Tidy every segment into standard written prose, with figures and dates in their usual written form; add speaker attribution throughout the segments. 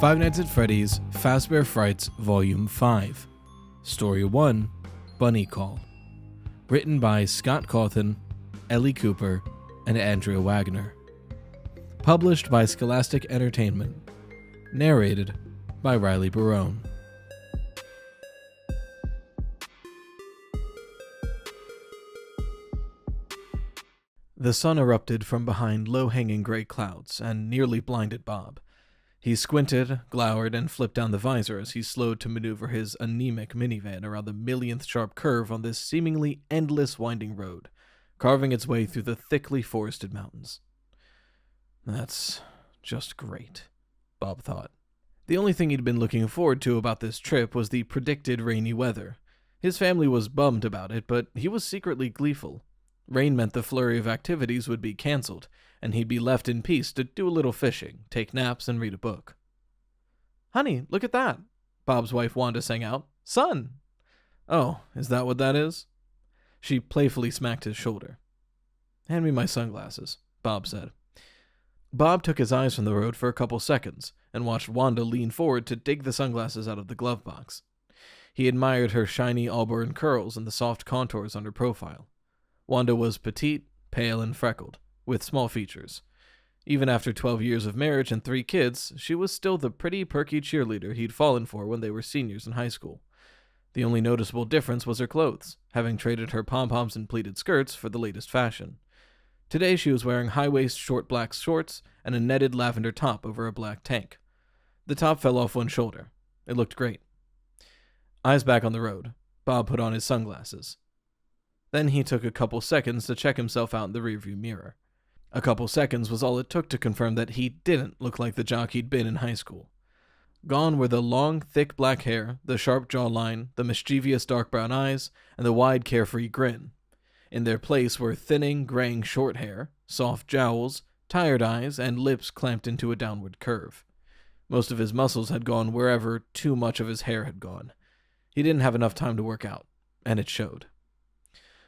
Speaker 1: Five Nights at Freddy's Fazbear Frights Volume 5. Story 1, Bunny Call. Written by Scott Cawthon, Elley Cooper, and Andrea Wagner. Published by Scholastic Entertainment. Narrated by Barone. The sun erupted from behind low-hanging gray clouds and nearly blinded Bob. He squinted, glowered, and flipped down the visor as he slowed to maneuver his anemic minivan around the millionth sharp curve on this seemingly endless winding road, carving its way through the thickly forested mountains. That's just great, Bob thought. The only thing he'd been looking forward to about this trip was the predicted rainy weather. His family was bummed about it, but he was secretly gleeful. Rain meant the flurry of activities would be cancelled, and he'd be left in peace to do a little fishing, take naps, and read a book. "Honey, look at that," Bob's wife Wanda sang out. "Sun!" "Oh, is that what that is?" She playfully smacked his shoulder. "Hand me my sunglasses," Bob said. Bob took his eyes from the road for a couple seconds and watched Wanda lean forward to dig the sunglasses out of the glove box. He admired her shiny auburn curls and the soft contours on her profile. Wanda was petite, pale, and freckled, with small features. Even after 12 years of marriage and 3 kids, she was still the pretty, perky cheerleader he'd fallen for when they were seniors in high school. The only noticeable difference was her clothes, having traded her pom-poms and pleated skirts for the latest fashion. Today she was wearing high-waist short black shorts and a netted lavender top over a black tank. The top fell off one shoulder. It looked great. Eyes back on the road, Bob put on his sunglasses. Then he took a couple seconds to check himself out in the rearview mirror. A couple seconds was all it took to confirm that he didn't look like the jock he'd been in high school. Gone were the long, thick black hair, the sharp jawline, the mischievous dark brown eyes, and the wide, carefree grin. In their place were thinning, graying short hair, soft jowls, tired eyes, and lips clamped into a downward curve. Most of his muscles had gone wherever too much of his hair had gone. He didn't have enough time to work out, and it showed.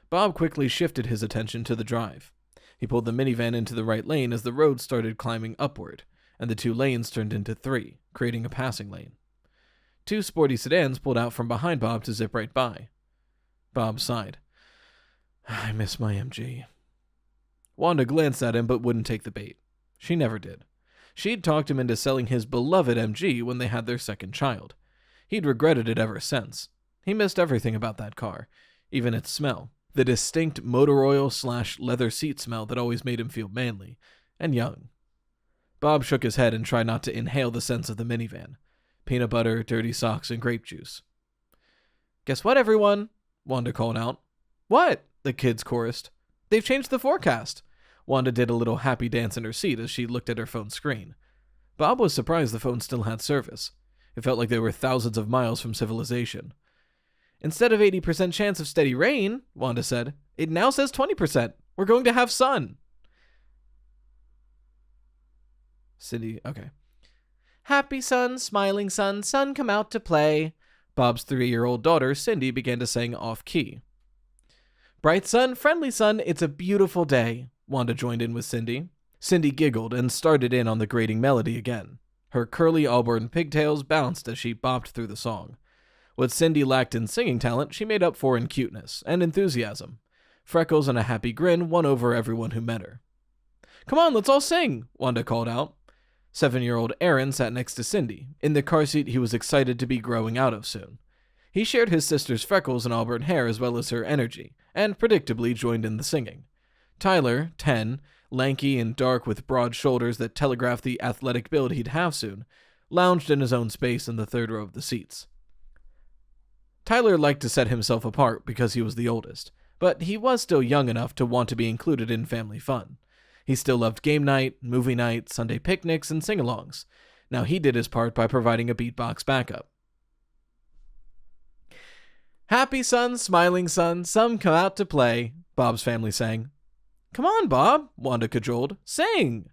Speaker 1: Bob quickly shifted his attention to the drive. He pulled the minivan into the right lane as the road started climbing upward, and the 2 lanes turned into 3, creating a passing lane. 2 sporty sedans pulled out from behind Bob to zip right by. Bob sighed. "I miss my MG." Wanda glanced at him but wouldn't take the bait. She never did. She'd talked him into selling his beloved MG when they had their second child. He'd regretted it ever since. He missed everything about that car, even its smell. The distinct motor oil/leather seat smell that always made him feel manly and young. Bob shook his head and tried not to inhale the scents of the minivan. Peanut butter, dirty socks, and grape juice. "Guess what, everyone?" Wanda called out. "What?" the kids chorused. "They've changed the forecast." Wanda did a little happy dance in her seat as she looked at her phone screen. Bob was surprised the phone still had service. It felt like they were thousands of miles from civilization. "Instead of 80% chance of steady rain," Wanda said, "it now says 20%. We're going to have sun." Cindy, okay. "Happy sun, smiling sun, sun come out to play." Bob's 3-year-old daughter, Cindy, began to sing off-key. "Bright sun, friendly sun, it's a beautiful day." Wanda joined in with Cindy. Cindy giggled and started in on the grating melody again. Her curly auburn pigtails bounced as she bopped through the song. What Cindy lacked in singing talent, she made up for in cuteness and enthusiasm. Freckles and a happy grin won over everyone who met her. "Come on, let's all sing," Wanda called out. 7-year-old Aaron sat next to Cindy, in the car seat he was excited to be growing out of soon. He shared his sister's freckles and auburn hair as well as her energy, and predictably joined in the singing. Tyler, 10, lanky and dark with broad shoulders that telegraphed the athletic build he'd have soon, lounged in his own space in the 3rd row of the seats. Tyler liked to set himself apart because he was the oldest, but he was still young enough to want to be included in family fun. He still loved game night, movie night, Sunday picnics, and sing-alongs. Now he did his part by providing a beatbox backup. "Happy sun, smiling sun, some come out to play," Bob's family sang. "Come on, Bob," Wanda cajoled. "Sing!"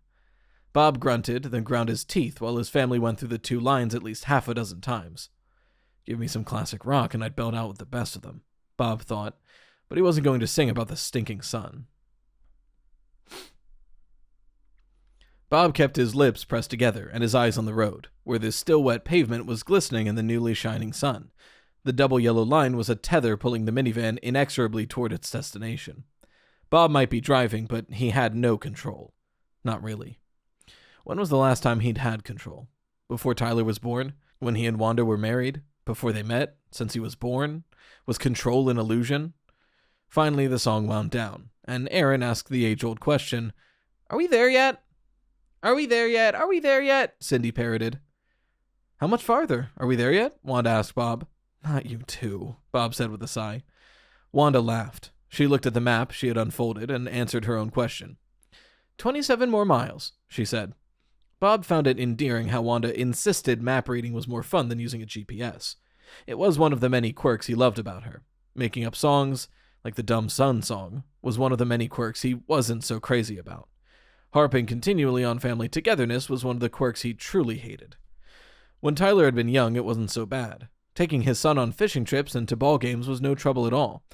Speaker 1: Bob grunted, then ground his teeth while his family went through the 2 lines at least half a dozen times. Give me some classic rock and I'd belt out with the best of them, Bob thought, but he wasn't going to sing about the stinking sun. Bob kept his lips pressed together and his eyes on the road, where the still wet pavement was glistening in the newly shining sun. The double yellow line was a tether pulling the minivan inexorably toward its destination. Bob might be driving, but he had no control. Not really. When was the last time he'd had control? Before Tyler was born? When he and Wanda were married? Before they met? Since he was born? Was control an illusion? Finally, the song wound down, and Aaron asked the age-old question, "Are we there yet? Are we there yet? Are we there yet?" Cindy parroted. "How much farther? Are we there yet?" Wanda asked Bob. "Not you too," Bob said with a sigh. Wanda laughed. She looked at the map she had unfolded and answered her own question. 27 more miles, she said. Bob found it endearing how Wanda insisted map reading was more fun than using a GPS. It was one of the many quirks he loved about her. Making up songs, like the Dumb Son song, was one of the many quirks he wasn't so crazy about. Harping continually on family togetherness was one of the quirks he truly hated. When Tyler had been young, it wasn't so bad. Taking his son on fishing trips and to ball games was no trouble at all.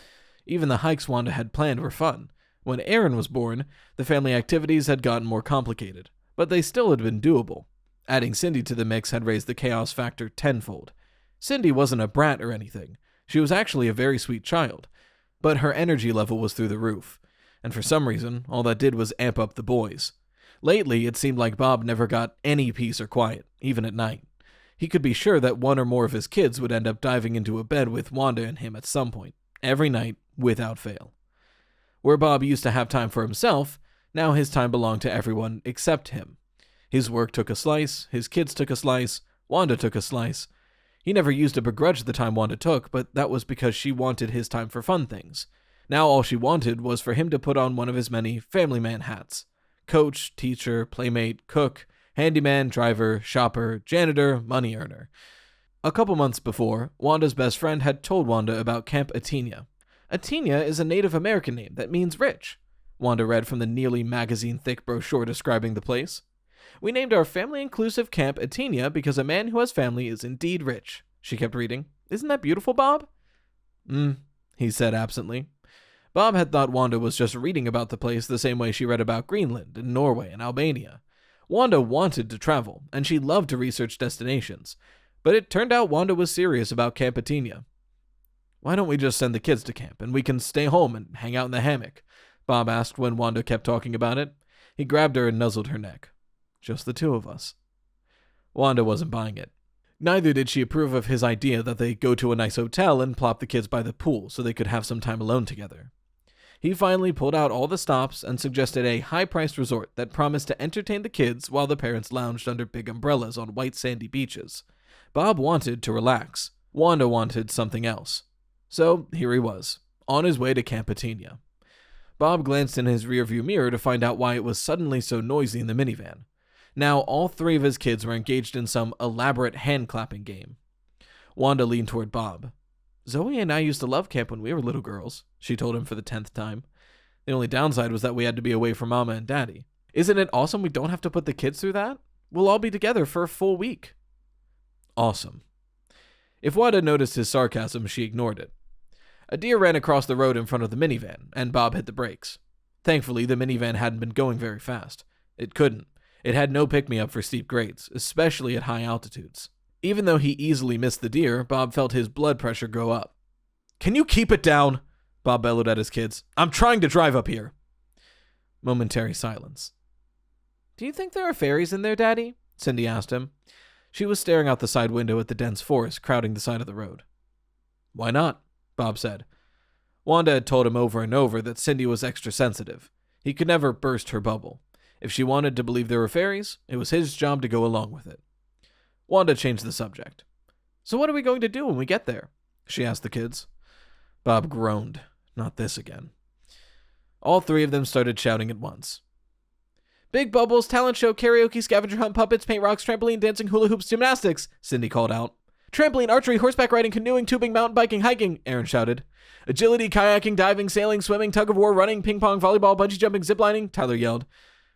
Speaker 1: Even the hikes Wanda had planned were fun. When Aaron was born, the family activities had gotten more complicated, but they still had been doable. Adding Cindy to the mix had raised the chaos factor tenfold. Cindy wasn't a brat or anything. She was actually a very sweet child, but her energy level was through the roof, and for some reason, all that did was amp up the boys. Lately, it seemed like Bob never got any peace or quiet, even at night. He could be sure that one or more of his kids would end up diving into a bed with Wanda and him at some point, every night, without fail. Where Bob used to have time for himself, now his time belonged to everyone except him. His work took a slice, his kids took a slice, Wanda took a slice. He never used to begrudge the time Wanda took, but that was because she wanted his time for fun things. Now all she wanted was for him to put on one of his many family man hats. Coach, teacher, playmate, cook, handyman, driver, shopper, janitor, money earner. A couple months before, Wanda's best friend had told Wanda about Camp Atenia. Atenia is a Native American name that means rich, Wanda read from the nearly magazine-thick brochure describing the place. We named our family-inclusive camp Atenia because a man who has family is indeed rich, she kept reading. Isn't that beautiful, Bob? He said absently. Bob had thought Wanda was just reading about the place the same way she read about Greenland and Norway and Albania. Wanda wanted to travel, and she loved to research destinations, but it turned out Wanda was serious about Camp Atenia. Why don't we just send the kids to camp, and we can stay home and hang out in the hammock? Bob asked when Wanda kept talking about it. He grabbed her and nuzzled her neck. Just the two of us. Wanda wasn't buying it. Neither did she approve of his idea that they go to a nice hotel and plop the kids by the pool so they could have some time alone together. He finally pulled out all the stops and suggested a high-priced resort that promised to entertain the kids while the parents lounged under big umbrellas on white sandy beaches. Bob wanted to relax. Wanda wanted something else. So here he was, on his way to Camp Atenia. Bob glanced in his rearview mirror to find out why it was suddenly so noisy in the minivan. Now all three of his kids were engaged in some elaborate hand-clapping game. Wanda leaned toward Bob. Zoe and I used to love camp when we were little girls, she told him for the 10th time. The only downside was that we had to be away from Mama and Daddy. Isn't it awesome we don't have to put the kids through that? We'll all be together for a full week. Awesome. If Wanda noticed his sarcasm, she ignored it. A deer ran across the road in front of the minivan, and Bob hit the brakes. Thankfully, the minivan hadn't been going very fast. It couldn't. It had no pick-me-up for steep grades, especially at high altitudes. Even though he easily missed the deer, Bob felt his blood pressure go up. "Can you keep it down?" Bob bellowed at his kids. "I'm trying to drive up here." Momentary silence. "Do you think there are fairies in there, Daddy?" Cindy asked him. She was staring out the side window at the dense forest crowding the side of the road. "Why not?" Bob said. Wanda had told him over and over that Cindy was extra sensitive. He could never burst her bubble. If she wanted to believe there were fairies, it was his job to go along with it. Wanda changed the subject. "So what are we going to do when we get there?" she asked the kids. Bob groaned. Not this again. All three of them started shouting at once. "Big bubbles, talent show, karaoke, scavenger hunt, puppets, paint rocks, trampoline, dancing, hula hoops, gymnastics," Cindy called out. "Trampoline, archery, horseback riding, canoeing, tubing, mountain biking, hiking," Aaron shouted. "Agility, kayaking, diving, sailing, swimming, tug-of-war, running, ping-pong, volleyball, bungee jumping, ziplining," Tyler yelled.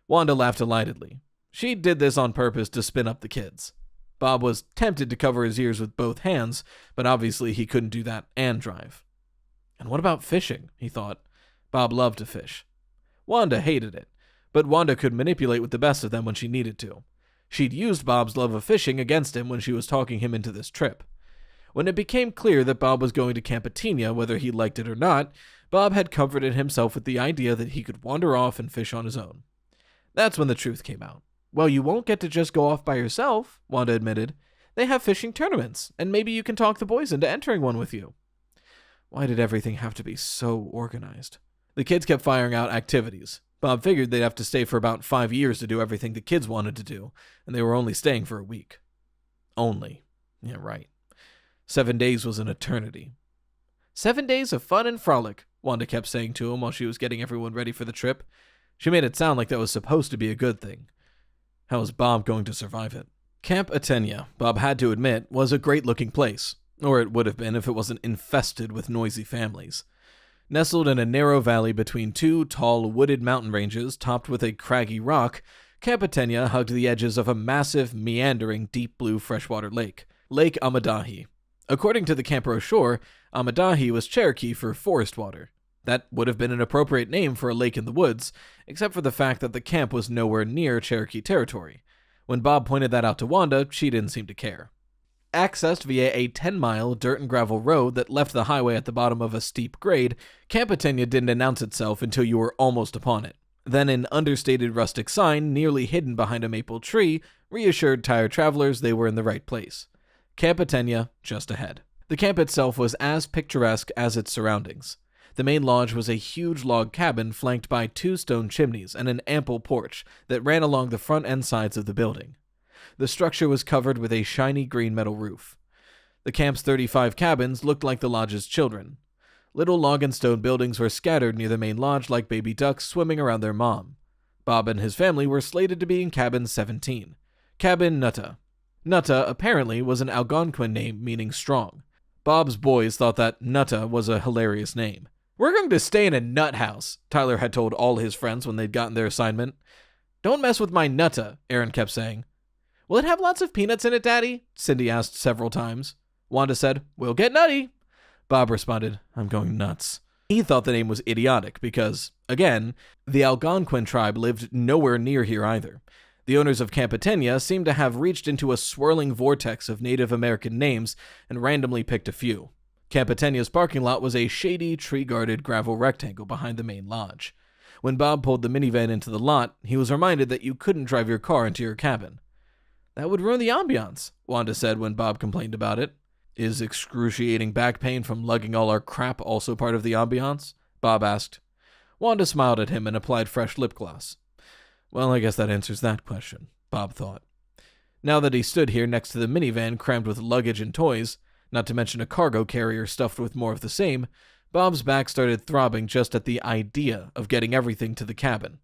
Speaker 1: Wanda laughed delightedly. She did this on purpose to spin up the kids. Bob was tempted to cover his ears with both hands, but obviously he couldn't do that and drive. And what about fishing, he thought. Bob loved to fish. Wanda hated it, but Wanda could manipulate with the best of them when she needed to. She'd used Bob's love of fishing against him when she was talking him into this trip. When it became clear that Bob was going to Campetinia, whether he liked it or not, Bob had comforted himself with the idea that he could wander off and fish on his own. That's when the truth came out. Well, you won't get to just go off by yourself, Wanda admitted. They have fishing tournaments, and maybe you can talk the boys into entering one with you. Why did everything have to be so organized? The kids kept firing out activities. Bob figured they'd have to stay for about 5 years to do everything the kids wanted to do, and they were only staying for a week. Only. Yeah, right. 7 days was an eternity. 7 days of fun and frolic, Wanda kept saying to him while she was getting everyone ready for the trip. She made it sound like that was supposed to be a good thing. How was Bob going to survive it? Camp Atenia, Bob had to admit, was a great-looking place, or it would have been if it wasn't infested with noisy families. Nestled in a narrow valley between two tall, wooded mountain ranges topped with a craggy rock, Camp Atenia hugged the edges of a massive, meandering, deep blue freshwater lake, Lake Amadahi. According to the camp brochure, Amadahi was Cherokee for forest water. That would have been an appropriate name for a lake in the woods, except for the fact that the camp was nowhere near Cherokee territory. When Bob pointed that out to Wanda, she didn't seem to care. Accessed via a 10-mile dirt and gravel road that left the highway at the bottom of a steep grade, Camp Atenia didn't announce itself until you were almost upon it. Then an understated rustic sign, nearly hidden behind a maple tree, reassured tired travelers they were in the right place. Camp Atenia, just ahead. The camp itself was as picturesque as its surroundings. The main lodge was a huge log cabin flanked by 2 stone chimneys and an ample porch that ran along the front and sides of the building. The structure was covered with a shiny green metal roof. The camp's 35 cabins looked like the lodge's children. Little log and stone buildings were scattered near the main lodge like baby ducks swimming around their mom. Bob and his family were slated to be in cabin 17. Cabin Nutta. Nutta apparently was an Algonquin name meaning strong. Bob's boys thought that Nutta was a hilarious name. "We're going to stay in a nut house," Tyler had told all his friends when they'd gotten their assignment. "Don't mess with my Nutta," Aaron kept saying. "Will it have lots of peanuts in it, Daddy?" Cindy asked several times. Wanda said, "We'll get nutty." Bob responded, "I'm going nuts." He thought the name was idiotic because, again, the Algonquin tribe lived nowhere near here either. The owners of Camp Atenia seemed to have reached into a swirling vortex of Native American names and randomly picked a few. Camp Atenia's parking lot was a shady, tree-guarded gravel rectangle behind the main lodge. When Bob pulled the minivan into the lot, he was reminded that you couldn't drive your car into your cabin. "That would ruin the ambiance," Wanda said when Bob complained about it. "Is excruciating back pain from lugging all our crap also part of the ambiance?" Bob asked. Wanda smiled at him and applied fresh lip gloss. Well, I guess that answers that question, Bob thought. Now that he stood here next to the minivan crammed with luggage and toys, not to mention a cargo carrier stuffed with more of the same, Bob's back started throbbing just at the idea of getting everything to the cabin.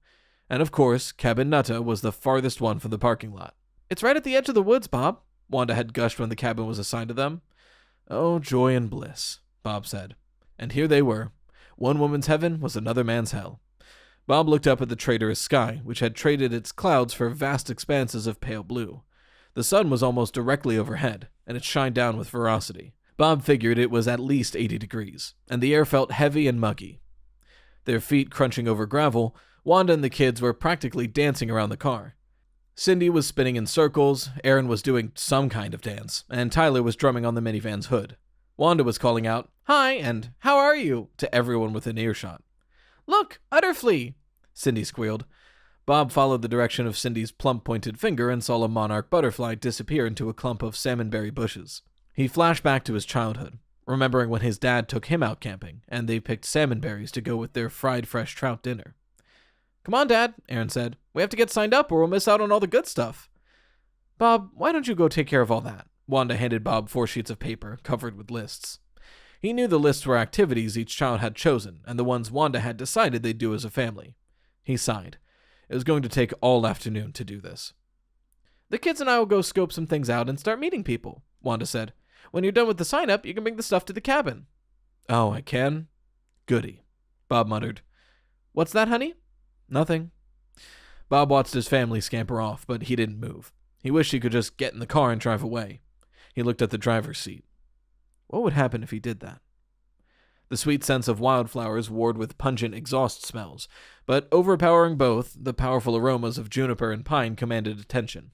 Speaker 1: And of course, Cabin Nutta was the farthest one from the parking lot. "It's right at the edge of the woods, Bob," Wanda had gushed when the cabin was assigned to them. "Oh, joy and bliss," Bob said. And here they were. One woman's heaven was another man's hell. Bob looked up at the traitorous sky, which had traded its clouds for vast expanses of pale blue. The sun was almost directly overhead, and it shined down with ferocity. Bob figured it was at least 80 degrees, and the air felt heavy and muggy. Their feet crunching over gravel, Wanda and the kids were practically dancing around the car. Cindy was spinning in circles, Aaron was doing some kind of dance, and Tyler was drumming on the minivan's hood. Wanda was calling out, "Hi," and "How are you?" to everyone within earshot. "Look, Utterflea!" Cindy squealed. Bob followed the direction of Cindy's plump-pointed finger and saw a monarch butterfly disappear into a clump of salmonberry bushes. He flashed back to his childhood, remembering when his dad took him out camping, and they picked salmonberries to go with their fried fresh trout dinner. "Come on, Dad," Aaron said. "We have to get signed up or we'll miss out on all the good stuff." "Bob, why don't you go take care of all that?" Wanda handed Bob 4 sheets of paper, covered with lists. He knew the lists were activities each child had chosen, and the ones Wanda had decided they'd do as a family. He sighed. It was going to take all afternoon to do this. "The kids and I will go scope some things out and start meeting people," Wanda said. "When you're done with the sign-up, you can bring the stuff to the cabin." "Oh, I can? Goody," Bob muttered. "What's that, honey?" "Nothing." Bob watched his family scamper off, but he didn't move. He wished he could just get in the car and drive away. He looked at the driver's seat. What would happen if he did that? The sweet scents of wildflowers warred with pungent exhaust smells, but overpowering both, the powerful aromas of juniper and pine commanded attention.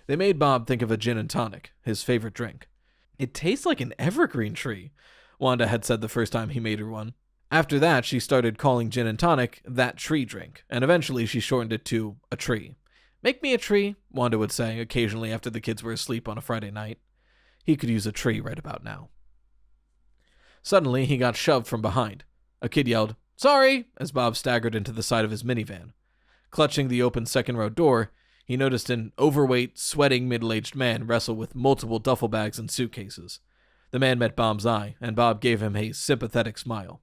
Speaker 1: They made Bob think of a gin and tonic, his favorite drink. "It tastes like an evergreen tree," Wanda had said the first time he made her one. After that, she started calling gin and tonic that tree drink, and eventually she shortened it to a tree. "Make me a tree," Wanda would say occasionally after the kids were asleep on a Friday night. He could use a tree right about now. Suddenly, he got shoved from behind. A kid yelled, "Sorry!" as Bob staggered into the side of his minivan. Clutching the open second-row door, he noticed an overweight, sweating middle-aged man wrestle with multiple duffel bags and suitcases. The man met Bob's eye, and Bob gave him a sympathetic smile.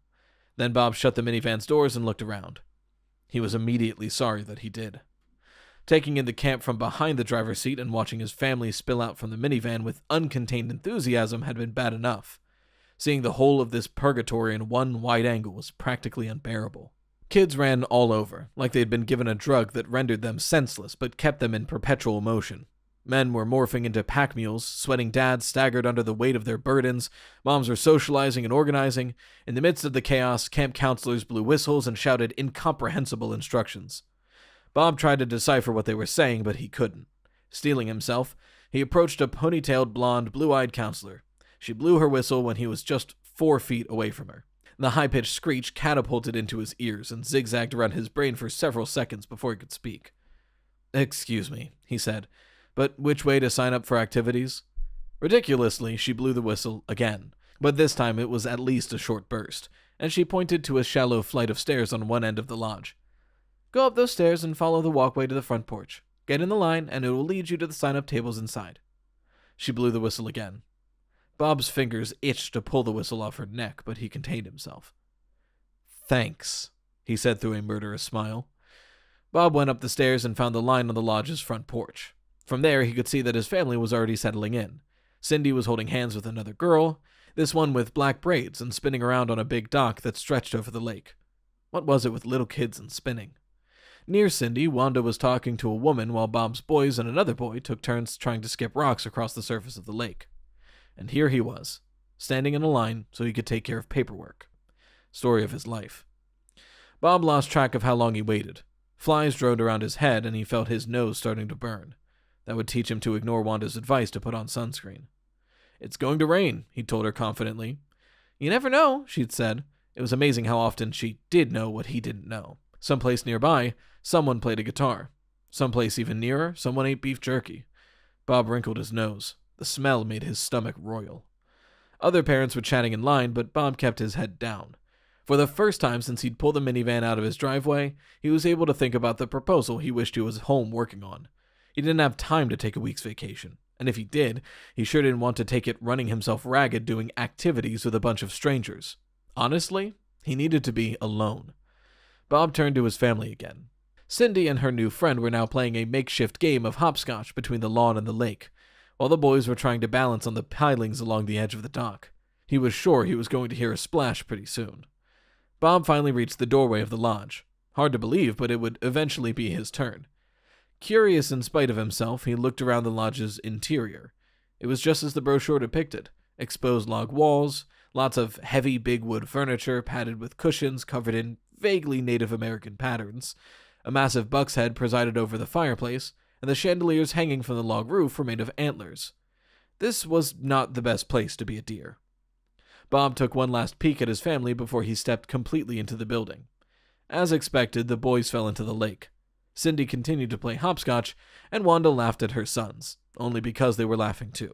Speaker 1: Then Bob shut the minivan's doors and looked around. He was immediately sorry that he did. Taking in the camp from behind the driver's seat and watching his family spill out from the minivan with uncontained enthusiasm had been bad enough. Seeing the whole of this purgatory in one wide angle was practically unbearable. Kids ran all over, like they had been given a drug that rendered them senseless but kept them in perpetual motion. Men were morphing into pack mules, sweating dads staggered under the weight of their burdens, moms were socializing and organizing. In the midst of the chaos, camp counselors blew whistles and shouted incomprehensible instructions. Bob tried to decipher what they were saying, but he couldn't. Steeling himself, he approached a ponytailed, blonde, blue-eyed counselor. She blew her whistle when he was just 4 feet away from her. The high-pitched screech catapulted into his ears and zigzagged around his brain for several seconds before he could speak. "Excuse me," he said, "but which way to sign up for activities?" Ridiculously, she blew the whistle again, but this time it was at least a short burst, and she pointed to a shallow flight of stairs on one end of the lodge. "Go up those stairs and follow the walkway to the front porch. Get in the line, and it will lead you to the sign-up tables inside." She blew the whistle again. Bob's fingers itched to pull the whistle off her neck, but he contained himself. "Thanks," he said through a murderous smile. Bob went up the stairs and found the line on the lodge's front porch. From there, he could see that his family was already settling in. Cindy was holding hands with another girl, this one with black braids and spinning around on a big dock that stretched over the lake. What was it with little kids and spinning? Near Cindy, Wanda was talking to a woman while Bob's boys and another boy took turns trying to skip rocks across the surface of the lake. And here he was, standing in a line so he could take care of paperwork. Story of his life. Bob lost track of how long he waited. Flies droned around his head and he felt his nose starting to burn. That would teach him to ignore Wanda's advice to put on sunscreen. "It's going to rain," he told her confidently. "You never know," she'd said. It was amazing how often she did know what he didn't know. Someplace nearby, someone played a guitar. Someplace even nearer, someone ate beef jerky. Bob wrinkled his nose. The smell made his stomach roil. Other parents were chatting in line, but Bob kept his head down. For the first time since he'd pulled the minivan out of his driveway, he was able to think about the proposal he wished he was home working on. He didn't have time to take a week's vacation, and if he did, he sure didn't want to take it running himself ragged doing activities with a bunch of strangers. Honestly, he needed to be alone. Bob turned to his family again. Cindy and her new friend were now playing a makeshift game of hopscotch between the lawn and the lake, while the boys were trying to balance on the pilings along the edge of the dock. He was sure he was going to hear a splash pretty soon. Bob finally reached the doorway of the lodge. Hard to believe, but it would eventually be his turn. Curious in spite of himself, he looked around the lodge's interior. It was just as the brochure depicted. Exposed log walls, lots of heavy big wood furniture padded with cushions covered in vaguely Native American patterns. A massive buck's head presided over the fireplace, and the chandeliers hanging from the log roof were made of antlers. This was not the best place to be a deer. Bob took one last peek at his family before he stepped completely into the building. As expected, the boys fell into the lake. Cindy continued to play hopscotch, and Wanda laughed at her sons, only because they were laughing too.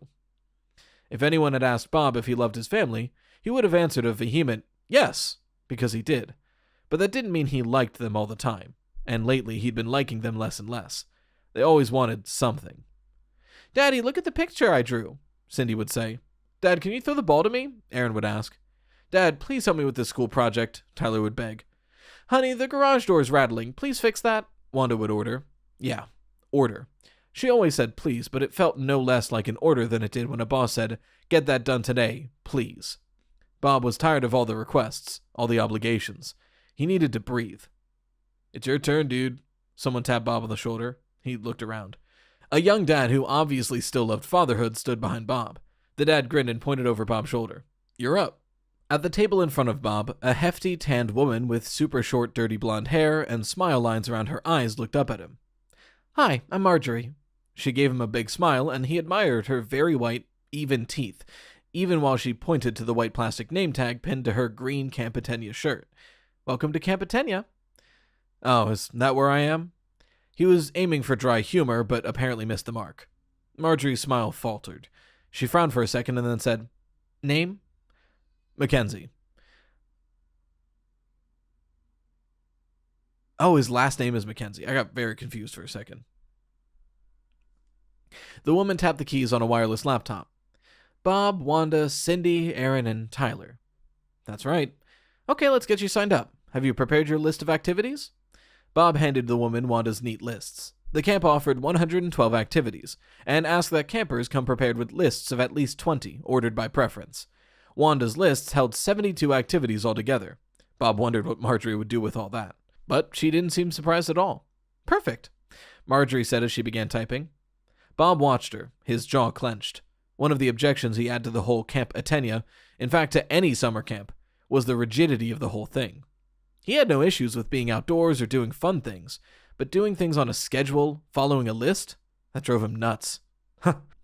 Speaker 1: If anyone had asked Bob if he loved his family, he would have answered a vehement yes, because he did. But that didn't mean he liked them all the time, and lately he'd been liking them less and less. They always wanted something. "Daddy, look at the picture I drew," Cindy would say. "Dad, can you throw the ball to me?" Aaron would ask. "Dad, please help me with this school project," Tyler would beg. "Honey, the garage door's rattling. Please fix that," Wanda would order. Yeah, order. She always said please, but it felt no less like an order than it did when a boss said, "Get that done today, please." Bob was tired of all the requests, all the obligations. He needed to breathe. "It's your turn, dude." Someone tapped Bob on the shoulder. He looked around. A young dad who obviously still loved fatherhood stood behind Bob. The dad grinned and pointed over Bob's shoulder. "You're up." At the table in front of Bob, a hefty, tanned woman with super short, dirty blonde hair and smile lines around her eyes looked up at him. "Hi, I'm Marjorie." She gave him a big smile, and he admired her very white, even teeth, even while she pointed to the white plastic name tag pinned to her green Campitania shirt. "Welcome to Campitania." "Oh, is that where I am?" He was aiming for dry humor, but apparently missed the mark. Marjorie's smile faltered. She frowned for a second and then said, "Name?" "Mackenzie." Oh, his last name is Mackenzie. I got very confused for a second. The woman tapped the keys on a wireless laptop. "Bob, Wanda, Cindy, Aaron, and Tyler." "That's right. Okay, let's get you signed up. Have you prepared your list of activities?" Bob handed the woman Wanda's neat lists. The camp offered 112 activities, and asked that campers come prepared with lists of at least 20, ordered by preference. Wanda's lists held 72 activities altogether. Bob wondered what Marjorie would do with all that. But she didn't seem surprised at all. "Perfect," Marjorie said as she began typing. Bob watched her, his jaw clenched. One of the objections he had to the whole Camp Atenia, in fact to any summer camp, was the rigidity of the whole thing. He had no issues with being outdoors or doing fun things, but doing things on a schedule, following a list, that drove him nuts.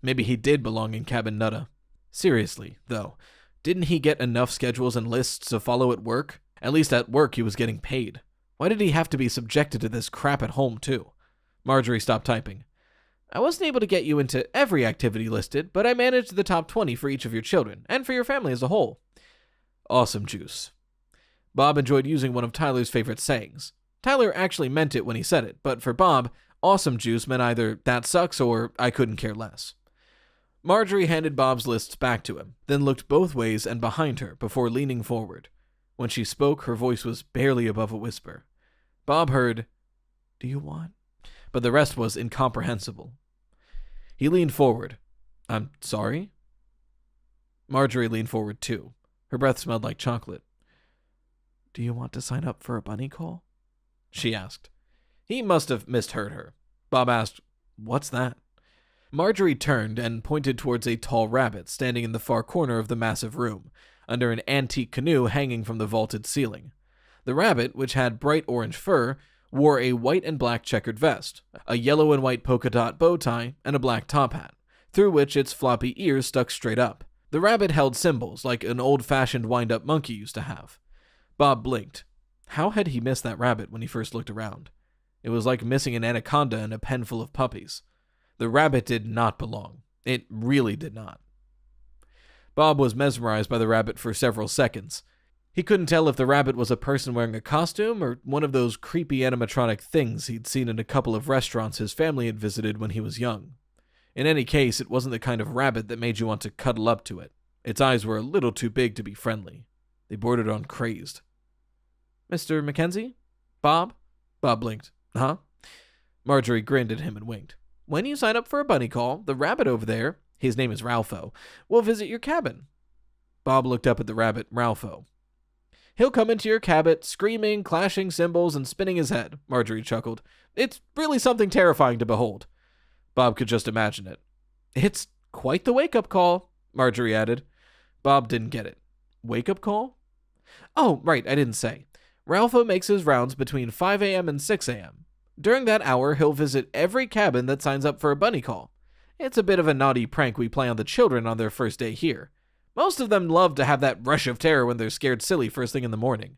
Speaker 1: Maybe he did belong in Cabin Nutta. Seriously, though, didn't he get enough schedules and lists to follow at work? At least at work he was getting paid. Why did he have to be subjected to this crap at home, too? Marjorie stopped typing. "I wasn't able to get you into every activity listed, but I managed the top 20 for each of your children, and for your family as a whole." Awesome juice. Bob enjoyed using one of Tyler's favorite sayings. Tyler actually meant it when he said it, but for Bob, awesome juice meant either "that sucks" or "I couldn't care less." Marjorie handed Bob's lists back to him, then looked both ways and behind her before leaning forward. When she spoke, her voice was barely above a whisper. Bob heard, "Do you want?" But the rest was incomprehensible. He leaned forward. "I'm sorry?" Marjorie leaned forward too. Her breath smelled like chocolate. "Do you want to sign up for a bunny call?" she asked. He must have misheard her. Bob asked, "What's that?" Marjorie turned and pointed towards a tall rabbit standing in the far corner of the massive room, under an antique canoe hanging from the vaulted ceiling. The rabbit, which had bright orange fur, wore a white and black checkered vest, a yellow and white polka dot bow tie, and a black top hat, through which its floppy ears stuck straight up. The rabbit held symbols like an old-fashioned wind-up monkey used to have. Bob blinked. How had he missed that rabbit when he first looked around? It was like missing an anaconda in a pen full of puppies. The rabbit did not belong. It really did not. Bob was mesmerized by the rabbit for several seconds. He couldn't tell if the rabbit was a person wearing a costume or one of those creepy animatronic things he'd seen in a couple of restaurants his family had visited when he was young. In any case, it wasn't the kind of rabbit that made you want to cuddle up to it. Its eyes were a little too big to be friendly. They bordered on crazed. "Mr. Mackenzie? Bob?" Bob blinked. "Huh?" Marjorie grinned at him and winked. "When you sign up for a bunny call, the rabbit over there, his name is Ralpho, will visit your cabin." Bob looked up at the rabbit, Ralpho. "He'll come into your cabin, screaming, clashing cymbals, and spinning his head," Marjorie chuckled. "It's really something terrifying to behold." Bob could just imagine it. "It's quite the wake-up call," Marjorie added. Bob didn't get it. Wake-up call? "Oh, right, I didn't say. Ralpho makes his rounds between 5 a.m. and 6 a.m. During that hour, he'll visit every cabin that signs up for a bunny call. It's a bit of a naughty prank we play on the children on their first day here. Most of them love to have that rush of terror when they're scared silly first thing in the morning."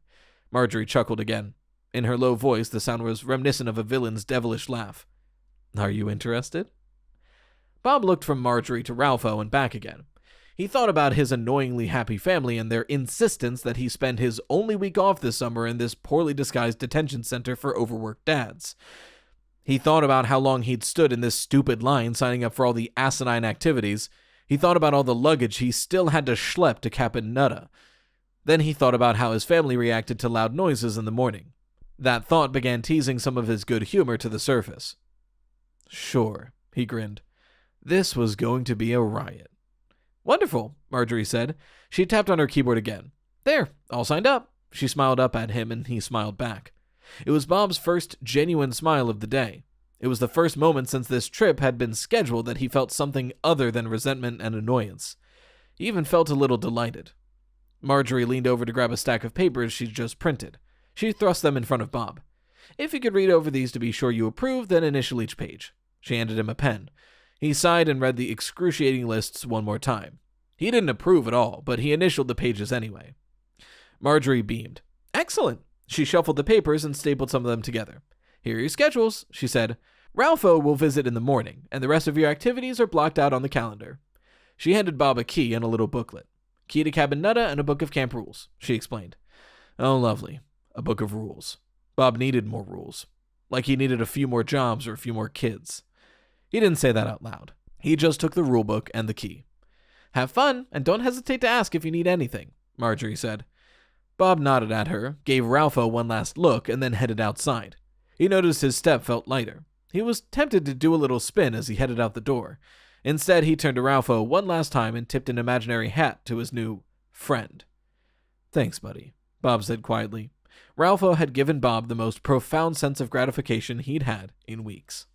Speaker 1: Marjorie chuckled again. In her low voice, the sound was reminiscent of a villain's devilish laugh. "Are you interested?" Bob looked from Marjorie to Ralpho and back again. He thought about his annoyingly happy family and their insistence that he spend his only week off this summer in this poorly disguised detention center for overworked dads. He thought about how long he'd stood in this stupid line signing up for all the asinine activities. He thought about all the luggage he still had to schlep to Cabin Nutta. Then he thought about how his family reacted to loud noises in the morning. That thought began teasing some of his good humor to the surface. "Sure," he grinned. This was going to be a riot. "Wonderful," Marjorie said. She tapped on her keyboard again. "There, all signed up." She smiled up at him and he smiled back. It was Bob's first genuine smile of the day. It was the first moment since this trip had been scheduled that he felt something other than resentment and annoyance. He even felt a little delighted. Marjorie leaned over to grab a stack of papers she'd just printed. She thrust them in front of Bob. "If you could read over these to be sure you approve, then initial each page." She handed him a pen. He sighed and read the excruciating lists one more time. He didn't approve at all, but he initialed the pages anyway. Marjorie beamed. "Excellent." She shuffled the papers and stapled some of them together. "Here are your schedules," she said. "Ralpho will visit in the morning, and the rest of your activities are blocked out on the calendar." She handed Bob a key and a little booklet. "Key to Cabin Nutta and a book of camp rules," she explained. Oh, lovely. A book of rules. Bob needed more rules. Like he needed a few more jobs or a few more kids. He didn't say that out loud. He just took the rule book and the key. "Have fun, and don't hesitate to ask if you need anything," Marjorie said. Bob nodded at her, gave Ralpho one last look, and then headed outside. He noticed his step felt lighter. He was tempted to do a little spin as he headed out the door. Instead, he turned to Ralpho one last time and tipped an imaginary hat to his new friend. "Thanks, buddy," Bob said quietly. Ralpho had given Bob the most profound sense of gratification he'd had in weeks.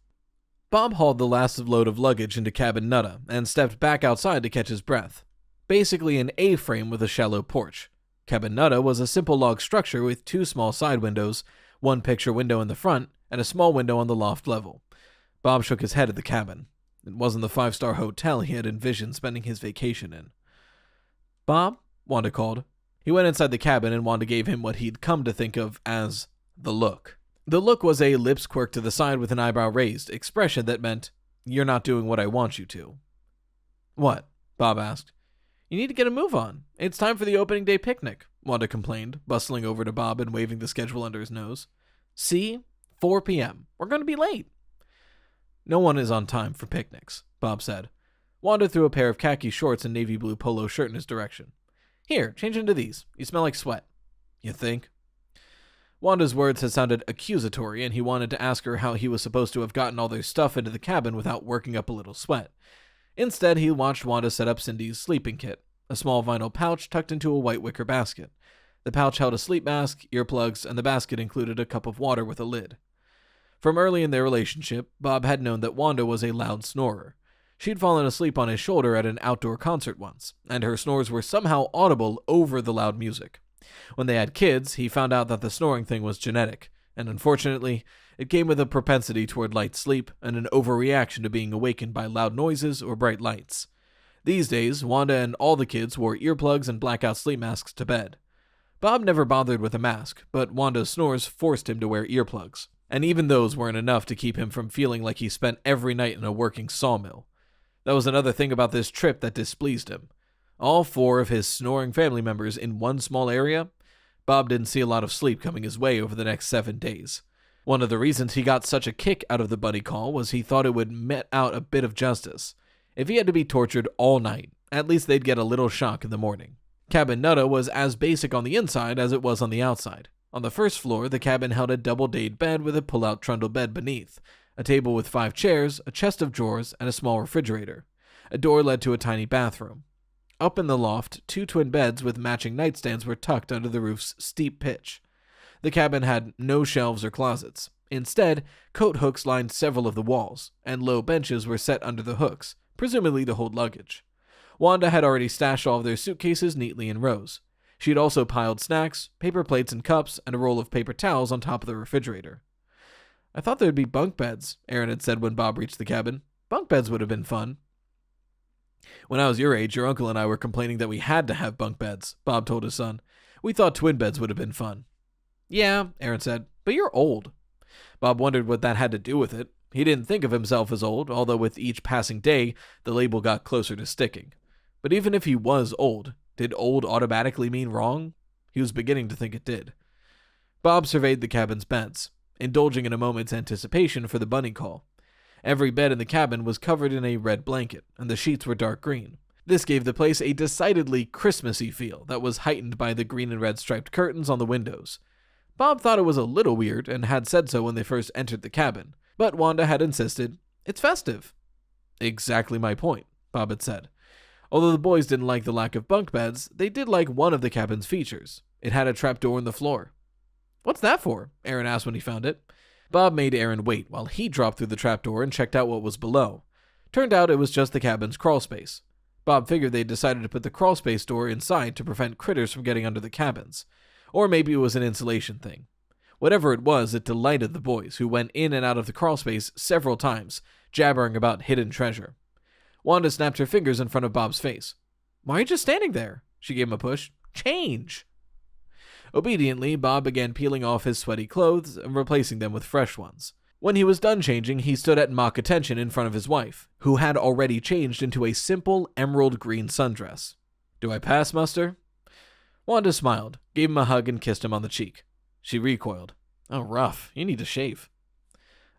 Speaker 1: Bob hauled the last load of luggage into Cabin Nutta and stepped back outside to catch his breath. Basically an A-frame with a shallow porch. Cabin Nutta was a simple log structure with 2 small side windows, 1 picture window in the front, and a small window on the loft level. Bob shook his head at the cabin. It wasn't the 5-star hotel he had envisioned spending his vacation in. "Bob?" Wanda called. He went inside the cabin and Wanda gave him what he'd come to think of as the look. The look was a lips quirk to the side with an eyebrow raised expression that meant, "You're not doing what I want you to." "What?" Bob asked. "You need to get a move on. It's time for the opening day picnic," Wanda complained, bustling over to Bob and waving the schedule under his nose. "See? 4 p.m. We're going to be late." "No one is on time for picnics," Bob said. Wanda threw a pair of khaki shorts and navy blue polo shirt in his direction. "Here, change into these. You smell like sweat." "You think?" Wanda's words had sounded accusatory, and he wanted to ask her how he was supposed to have gotten all their stuff into the cabin without working up a little sweat. Instead, he watched Wanda set up Cindy's sleeping kit, a small vinyl pouch tucked into a white wicker basket. The pouch held a sleep mask, earplugs, and the basket included a cup of water with a lid. From early in their relationship, Bob had known that Wanda was a loud snorer. She'd fallen asleep on his shoulder at an outdoor concert once, and her snores were somehow audible over the loud music. When they had kids, he found out that the snoring thing was genetic, and unfortunately, it came with a propensity toward light sleep and an overreaction to being awakened by loud noises or bright lights. These days, Wanda and all the kids wore earplugs and blackout sleep masks to bed. Bob never bothered with a mask, but Wanda's snores forced him to wear earplugs, and even those weren't enough to keep him from feeling like he spent every night in a working sawmill. That was another thing about this trip that displeased him. All 4 of his snoring family members in one small area? Bob didn't see a lot of sleep coming his way over the next 7 days. One of the reasons he got such a kick out of the buddy call was he thought it would met out a bit of justice. If he had to be tortured all night, at least they'd get a little shock in the morning. Cabin Nutta was as basic on the inside as it was on the outside. On the first floor, the cabin held a double-dayed bed with a pull-out trundle bed beneath, a table with 5 chairs, a chest of drawers, and a small refrigerator. A door led to a tiny bathroom. Up in the loft, 2 twin beds with matching nightstands were tucked under the roof's steep pitch. The cabin had no shelves or closets. Instead, coat hooks lined several of the walls, and low benches were set under the hooks, presumably to hold luggage. Wanda had already stashed all of their suitcases neatly in rows. She had also piled snacks, paper plates and cups, and a roll of paper towels on top of the refrigerator. "I thought there would be bunk beds," Aaron had said when Bob reached the cabin. "Bunk beds would have been fun." "When I was your age, your uncle and I were complaining that we had to have bunk beds," Bob told his son. "We thought twin beds would have been fun." "Yeah," Aaron said, "but you're old." Bob wondered what that had to do with it. He didn't think of himself as old, although with each passing day, the label got closer to sticking. But even if he was old, did old automatically mean wrong? He was beginning to think it did. Bob surveyed the cabin's beds, indulging in a moment's anticipation for the bunny call. Every bed in the cabin was covered in a red blanket, and the sheets were dark green. This gave the place a decidedly Christmassy feel that was heightened by the green and red striped curtains on the windows. Bob thought it was a little weird and had said so when they first entered the cabin, but Wanda had insisted, "It's festive." "Exactly my point," Bob had said. Although the boys didn't like the lack of bunk beds, they did like one of the cabin's features. It had a trapdoor in the floor. "What's that for?" Aaron asked when he found it. Bob made Aaron wait while he dropped through the trapdoor and checked out what was below. Turned out it was just the cabin's crawl space. Bob figured they'd decided to put the crawlspace door inside to prevent critters from getting under the cabins. Or maybe it was an insulation thing. Whatever it was, it delighted the boys, who went in and out of the crawlspace several times, jabbering about hidden treasure. Wanda snapped her fingers in front of Bob's face. "Why are you just standing there?" She gave him a push. "Change!" Obediently, Bob began peeling off his sweaty clothes and replacing them with fresh ones. When he was done changing, he stood at mock attention in front of his wife, who had already changed into a simple emerald green sundress. "Do I pass muster?" Wanda smiled, gave him a hug, and kissed him on the cheek. She recoiled. "Oh, rough. You need to shave."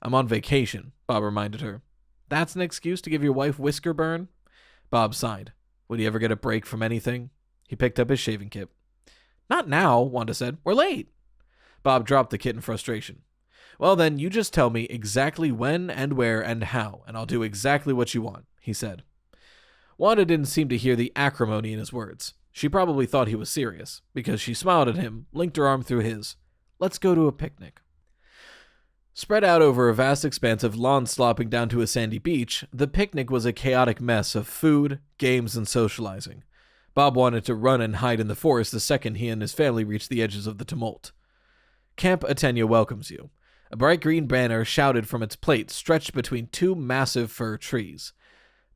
Speaker 1: "I'm on vacation," Bob reminded her. "That's an excuse to give your wife whisker burn?" Bob sighed. Would he ever get a break from anything? He picked up his shaving kit. "Not now," Wanda said. "We're late." Bob dropped the kit in frustration. "Well then, you just tell me exactly when and where and how, and I'll do exactly what you want," he said. Wanda didn't seem to hear the acrimony in his words. She probably thought he was serious, because she smiled at him, linked her arm through his. "Let's go to a picnic." Spread out over a vast expanse of lawn slopping down to a sandy beach, the picnic was a chaotic mess of food, games, and socializing. Bob wanted to run and hide in the forest the second he and his family reached the edges of the tumult. "Camp Atenia welcomes you." A bright green banner shouted from its plate stretched between two massive fir trees.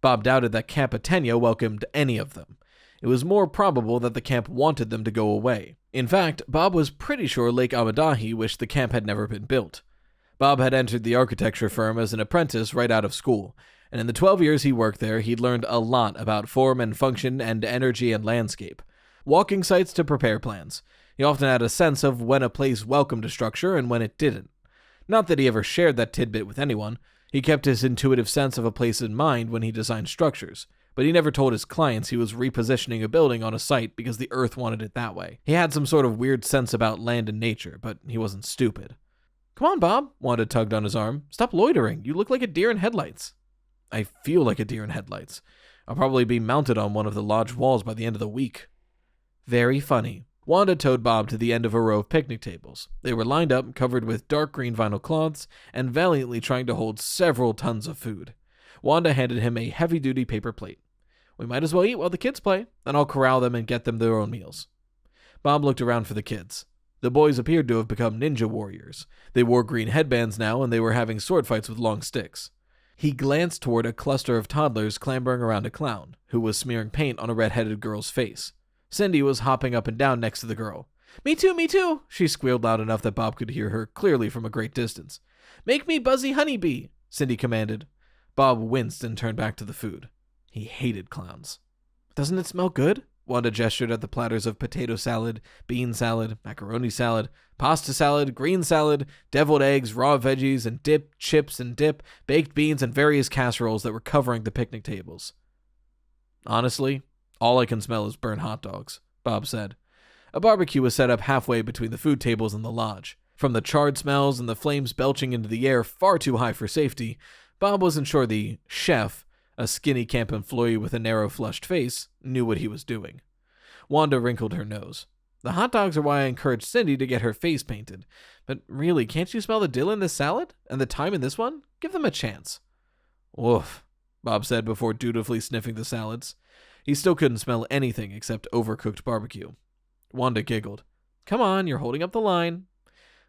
Speaker 1: Bob doubted that Camp Atenia welcomed any of them. It was more probable that the camp wanted them to go away. In fact, Bob was pretty sure Lake Amadahi wished the camp had never been built. Bob had entered the architecture firm as an apprentice right out of school, and in the 12 years he worked there, he'd learned a lot about form and function and energy and landscape. Walking sites to prepare plans. He often had a sense of when a place welcomed a structure and when it didn't. Not that he ever shared that tidbit with anyone. He kept his intuitive sense of a place in mind when he designed structures, but he never told his clients he was repositioning a building on a site because the earth wanted it that way. He had some sort of weird sense about land and nature, but he wasn't stupid. "Come on, Bob," Wanda tugged on his arm. "Stop loitering. You look like a deer in headlights." "I feel like a deer in headlights. I'll probably be mounted on one of the lodge walls by the end of the week." "Very funny." Wanda towed Bob to the end of a row of picnic tables. They were lined up, covered with dark green vinyl cloths, and valiantly trying to hold several tons of food. Wanda handed him a heavy-duty paper plate. "We might as well eat while the kids play, then I'll corral them and get them their own meals." Bob looked around for the kids. The boys appeared to have become ninja warriors. They wore green headbands now, and they were having sword fights with long sticks. He glanced toward a cluster of toddlers clambering around a clown, who was smearing paint on a red-headed girl's face. Cindy was hopping up and down next to the girl. Me too, she squealed loud enough that Bob could hear her clearly from a great distance. "Make me Buzzy Honeybee," Cindy commanded. Bob winced and turned back to the food. He hated clowns. "Doesn't it smell good?" Wanda gestured at the platters of potato salad, bean salad, macaroni salad, pasta salad, green salad, deviled eggs, raw veggies, and dip, chips and dip, baked beans, and various casseroles that were covering the picnic tables. "Honestly, all I can smell is burnt hot dogs," Bob said. A barbecue was set up halfway between the food tables and the lodge. From the charred smells and the flames belching into the air far too high for safety, Bob wasn't sure the chef, a skinny camp employee with a narrow, flushed face, knew what he was doing. Wanda wrinkled her nose. "The hot dogs are why I encouraged Cindy to get her face painted. But really, can't you smell the dill in this salad? And the thyme in this one? Give them a chance." "Woof," Bob said before dutifully sniffing the salads. He still couldn't smell anything except overcooked barbecue. Wanda giggled. "Come on, you're holding up the line."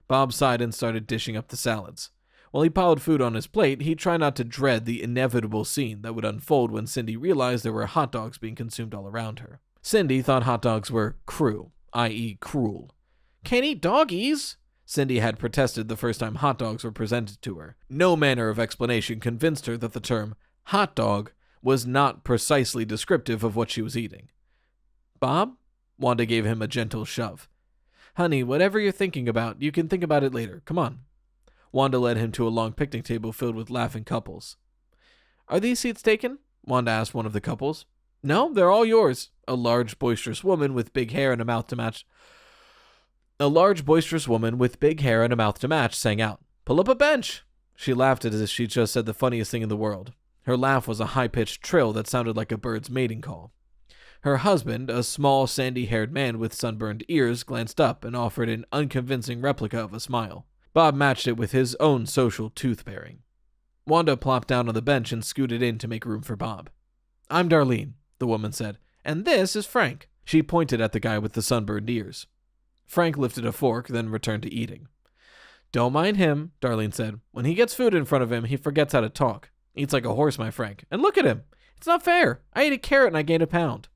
Speaker 1: Bob sighed and started dishing up the salads. While he piled food on his plate, he'd try not to dread the inevitable scene that would unfold when Cindy realized there were hot dogs being consumed all around her. Cindy thought hot dogs were cru, i.e. cruel. "Can't eat doggies," Cindy had protested the first time hot dogs were presented to her. No manner of explanation convinced her that the term hot dog was not precisely descriptive of what she was eating. "Bob?" Wanda gave him a gentle shove. "Honey, whatever you're thinking about, you can think about it later. Come on." Wanda led him to a long picnic table filled with laughing couples. "Are these seats taken?" Wanda asked one of the couples. "No, they're all yours." A large, boisterous woman with big hair and a mouth to match sang out, "Pull up a bench." She laughed as if she just said the funniest thing in the world. Her laugh was a high-pitched trill that sounded like a bird's mating call. Her husband, a small, sandy-haired man with sunburned ears, glanced up and offered an unconvincing replica of a smile. Bob matched it with his own social tooth-baring. Wanda plopped down on the bench and scooted in to make room for Bob. "I'm Darlene." the woman said. "And this is Frank." She pointed at the guy with the sunburned ears. Frank lifted a fork, then returned to eating. "Don't mind him," Darlene said. "When he gets food in front of him, he forgets how to talk. Eats like a horse, my Frank. And look at him. It's not fair. I ate a carrot and I gained a pound."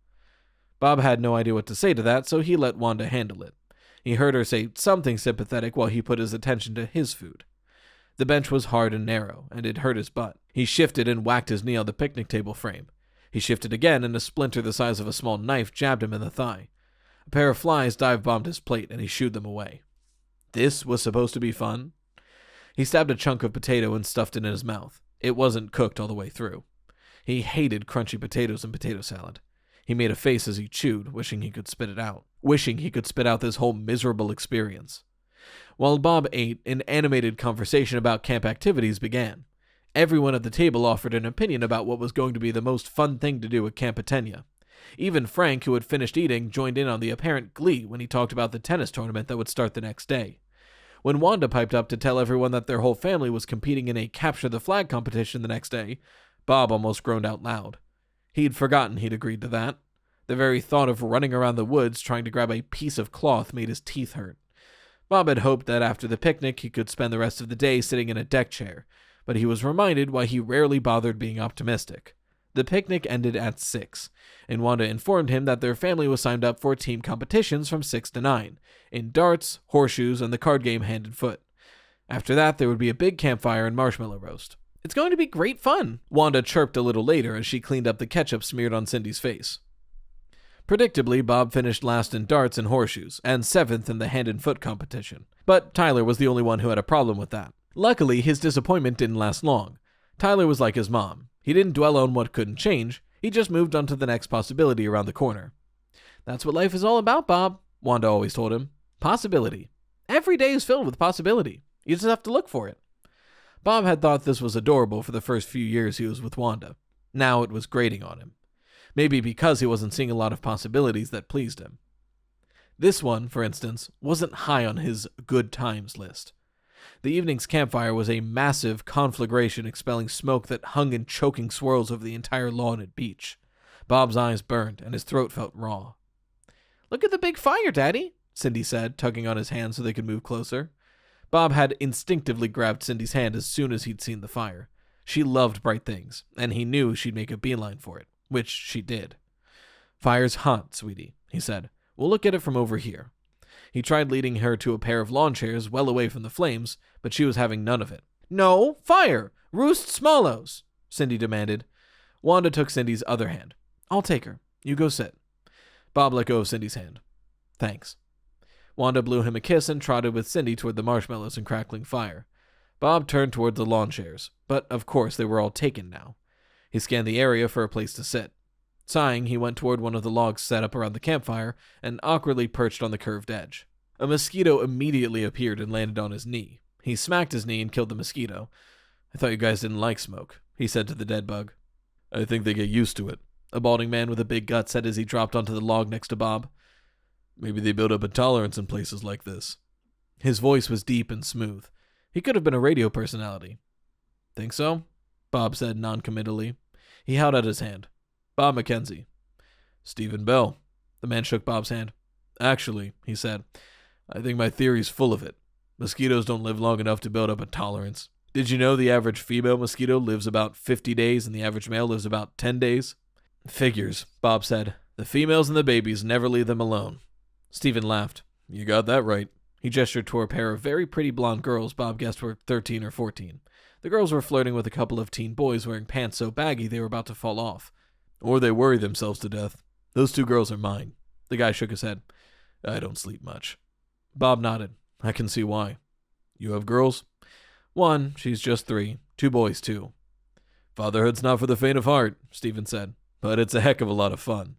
Speaker 1: Bob had no idea what to say to that, so he let Wanda handle it. He heard her say something sympathetic while he put his attention to his food. The bench was hard and narrow, and it hurt his butt. He shifted and whacked his knee on the picnic table frame. He shifted again, and a splinter the size of a small knife jabbed him in the thigh. A pair of flies dive-bombed his plate, and he shooed them away. This was supposed to be fun? He stabbed a chunk of potato and stuffed it in his mouth. It wasn't cooked all the way through. He hated crunchy potatoes and potato salad. He made a face as he chewed, wishing he could spit it out. Wishing he could spit out this whole miserable experience. While Bob ate, an animated conversation about camp activities began. Everyone at the table offered an opinion about what was going to be the most fun thing to do at Camp Atenia. Even Frank, who had finished eating, joined in on the apparent glee when he talked about the tennis tournament that would start the next day. When Wanda piped up to tell everyone that their whole family was competing in a capture the flag competition the next day, Bob almost groaned out loud. He'd forgotten he'd agreed to that. The very thought of running around the woods trying to grab a piece of cloth made his teeth hurt. Bob had hoped that after the picnic he could spend the rest of the day sitting in a deck chair, but he was reminded why he rarely bothered being optimistic. The picnic ended at 6, and Wanda informed him that their family was signed up for team competitions from 6 to 9, in darts, horseshoes, and the card game Hand and Foot. After that, there would be a big campfire and marshmallow roast. "It's going to be great fun," Wanda chirped a little later as she cleaned up the ketchup smeared on Cindy's face. Predictably, Bob finished last in darts and horseshoes, and 7th in the hand and foot competition. But Tyler was the only one who had a problem with that. Luckily, his disappointment didn't last long. Tyler was like his mom. He didn't dwell on what couldn't change, he just moved on to the next possibility around the corner. "That's what life is all about, Bob," Wanda always told him. "Possibility. Every day is filled with possibility. You just have to look for it." Bob had thought this was adorable for the first few years he was with Wanda. Now it was grating on him. Maybe because he wasn't seeing a lot of possibilities that pleased him. This one, for instance, wasn't high on his good times list. The evening's campfire was a massive conflagration expelling smoke that hung in choking swirls over the entire lawn and beach. Bob's eyes burned, and his throat felt raw. "Look at the big fire, Daddy," Cindy said, tugging on his hand so they could move closer. Bob had instinctively grabbed Cindy's hand as soon as he'd seen the fire. She loved bright things, and he knew she'd make a beeline for it, which she did. "Fire's hot, sweetie," he said. "We'll look at it from over here." He tried leading her to a pair of lawn chairs well away from the flames, but she was having none of it. "No, fire! Roost swallows!" Cindy demanded. Wanda took Cindy's other hand. "I'll take her. You go sit." Bob let go of Cindy's hand. "Thanks." Wanda blew him a kiss and trotted with Cindy toward the marshmallows and crackling fire. Bob turned toward the lawn chairs, but of course they were all taken now. He scanned the area for a place to sit. Sighing, he went toward one of the logs set up around the campfire and awkwardly perched on the curved edge. A mosquito immediately appeared and landed on his knee. He smacked his knee and killed the mosquito. "I thought you guys didn't like smoke," he said to the dead bug. "I think they get used to it," a balding man with a big gut said as he dropped onto the log next to Bob. "Maybe they build up a tolerance in places like this." His voice was deep and smooth. He could have been a radio personality. "Think so?" Bob said noncommittally. He held out his hand. "Bob Mackenzie." "Stephen Bell." The man shook Bob's hand. "Actually," he said, "I think my theory's full of it. Mosquitoes don't live long enough to build up a tolerance. Did you know the average female mosquito lives about 50 days and the average male lives about 10 days? "Figures," Bob said. "The females and the babies never leave them alone." Stephen laughed. "You got that right." He gestured toward a pair of very pretty blonde girls Bob guessed were 13 or 14. The girls were flirting with a couple of teen boys wearing pants so baggy they were about to fall off. "Or they worry themselves to death. Those 2 girls are mine." The guy shook his head. "I don't sleep much." Bob nodded. "I can see why." "You have girls?" "One. She's just 3. 2 boys, too." "Fatherhood's not for the faint of heart," Stephen said, "but it's a heck of a lot of fun."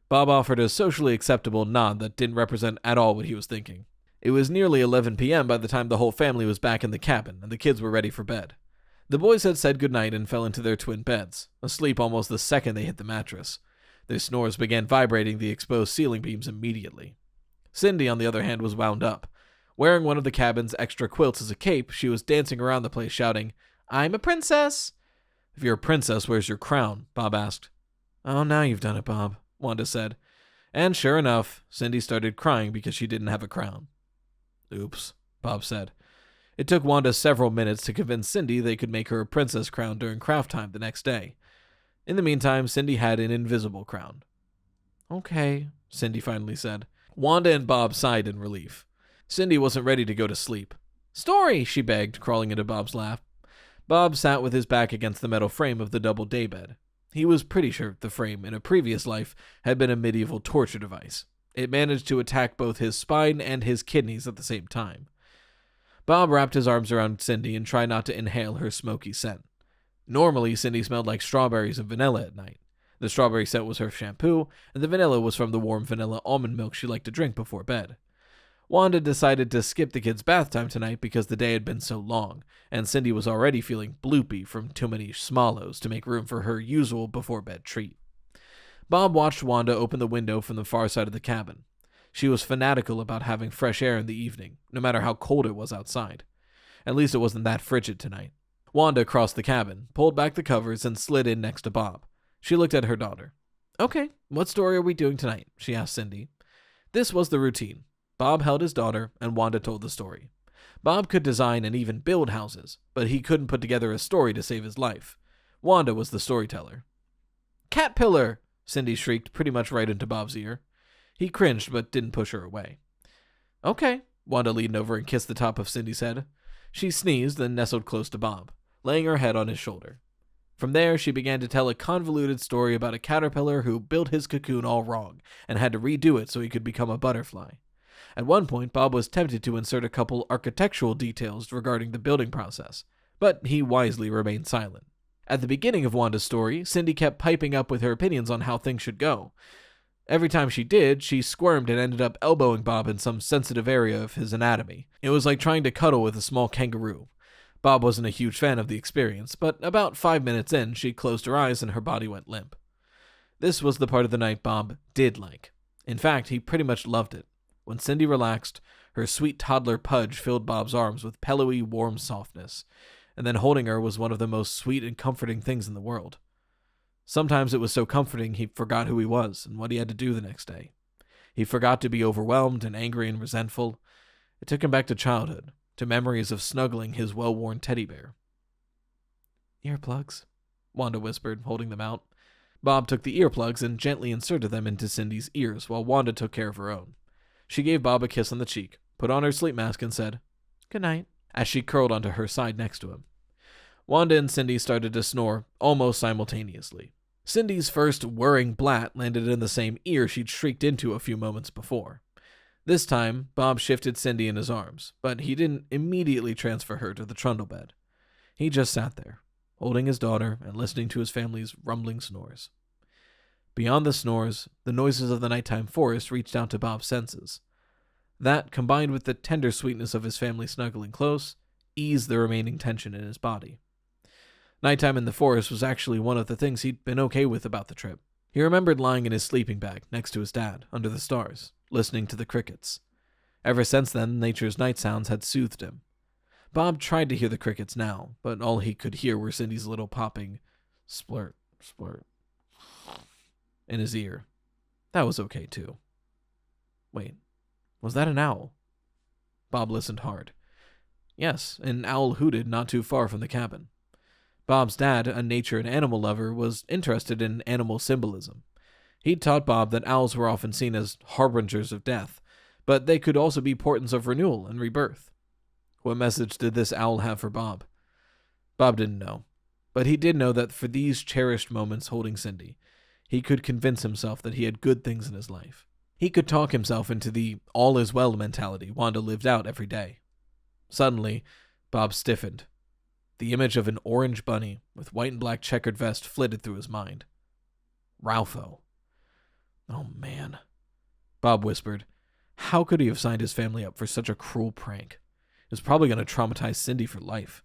Speaker 1: Bob offered a socially acceptable nod that didn't represent at all what he was thinking. It was nearly 11 p.m. by the time the whole family was back in the cabin and the kids were ready for bed. The boys had said goodnight and fell into their twin beds, asleep almost the second they hit the mattress. Their snores began vibrating the exposed ceiling beams immediately. Cindy, on the other hand, was wound up. Wearing one of the cabin's extra quilts as a cape, she was dancing around the place shouting, "I'm a princess!" "If you're a princess, where's your crown?" Bob asked. Oh, now you've done it, Bob, Wanda said. And sure enough, Cindy started crying because she didn't have a crown. Oops, Bob said. It took Wanda several minutes to convince Cindy they could make her a princess crown during craft time the next day. In the meantime, Cindy had an invisible crown. Okay, Cindy finally said. Wanda and Bob sighed in relief. Cindy wasn't ready to go to sleep. Story, she begged, crawling into Bob's lap. Bob sat with his back against the metal frame of the double daybed. He was pretty sure the frame, in a previous life, had been a medieval torture device. It managed to attack both his spine and his kidneys at the same time. Bob wrapped his arms around Cindy and tried not to inhale her smoky scent. Normally, Cindy smelled like strawberries and vanilla at night. The strawberry scent was her shampoo, and the vanilla was from the warm vanilla almond milk she liked to drink before bed. Wanda decided to skip the kids' bath time tonight because the day had been so long, and Cindy was already feeling bloopy from too many swallows to make room for her usual before-bed treat. Bob watched Wanda open the window from the far side of the cabin. She was fanatical about having fresh air in the evening, no matter how cold it was outside. At least it wasn't that frigid tonight. Wanda crossed the cabin, pulled back the covers, and slid in next to Bob. She looked at her daughter. Okay, what story are we doing tonight? She asked Cindy. This was the routine. Bob held his daughter, and Wanda told the story. Bob could design and even build houses, but he couldn't put together a story to save his life. Wanda was the storyteller. Caterpillar! Cindy shrieked pretty much right into Bob's ear. He cringed, but didn't push her away. Okay, Wanda leaned over and kissed the top of Cindy's head. She sneezed, then nestled close to Bob, laying her head on his shoulder. From there, she began to tell a convoluted story about a caterpillar who built his cocoon all wrong and had to redo it so he could become a butterfly. At one point, Bob was tempted to insert a couple architectural details regarding the building process, but he wisely remained silent. At the beginning of Wanda's story, Cindy kept piping up with her opinions on how things should go. Every time she did, she squirmed and ended up elbowing Bob in some sensitive area of his anatomy. It was like trying to cuddle with a small kangaroo. Bob wasn't a huge fan of the experience, but about 5 minutes in, she closed her eyes and her body went limp. This was the part of the night Bob did like. In fact, he pretty much loved it. When Cindy relaxed, her sweet toddler Pudge filled Bob's arms with pillowy, warm softness, and then holding her was one of the most sweet and comforting things in the world. Sometimes it was so comforting he forgot who he was and what he had to do the next day. He forgot to be overwhelmed and angry and resentful. It took him back to childhood, to memories of snuggling his well-worn teddy bear. Earplugs, Wanda whispered, holding them out. Bob took the earplugs and gently inserted them into Cindy's ears while Wanda took care of her own. She gave Bob a kiss on the cheek, put on her sleep mask, and said, "Good night," as she curled onto her side next to him. Wanda and Cindy started to snore almost simultaneously. Cindy's first whirring blat landed in the same ear she'd shrieked into a few moments before. This time, Bob shifted Cindy in his arms, but he didn't immediately transfer her to the trundle bed. He just sat there, holding his daughter and listening to his family's rumbling snores. Beyond the snores, the noises of the nighttime forest reached out to Bob's senses. That, combined with the tender sweetness of his family snuggling close, eased the remaining tension in his body. Nighttime in the forest was actually one of the things he'd been okay with about the trip. He remembered lying in his sleeping bag next to his dad, under the stars, listening to the crickets. Ever since then, nature's night sounds had soothed him. Bob tried to hear the crickets now, but all he could hear were Cindy's little popping splurt, splurt in his ear. That was okay, too. Wait, was that an owl? Bob listened hard. Yes, an owl hooted not too far from the cabin. Bob's dad, a nature and animal lover, was interested in animal symbolism. He'd taught Bob that owls were often seen as harbingers of death, but they could also be portents of renewal and rebirth. What message did this owl have for Bob? Bob didn't know, but he did know that for these cherished moments holding Cindy, he could convince himself that he had good things in his life. He could talk himself into the all-is-well mentality Wanda lived out every day. Suddenly, Bob stiffened. The image of an orange bunny with white and black checkered vest flitted through his mind. Ralpho. Oh, man. Bob whispered. How could he have signed his family up for such a cruel prank? It was probably going to traumatize Cindy for life.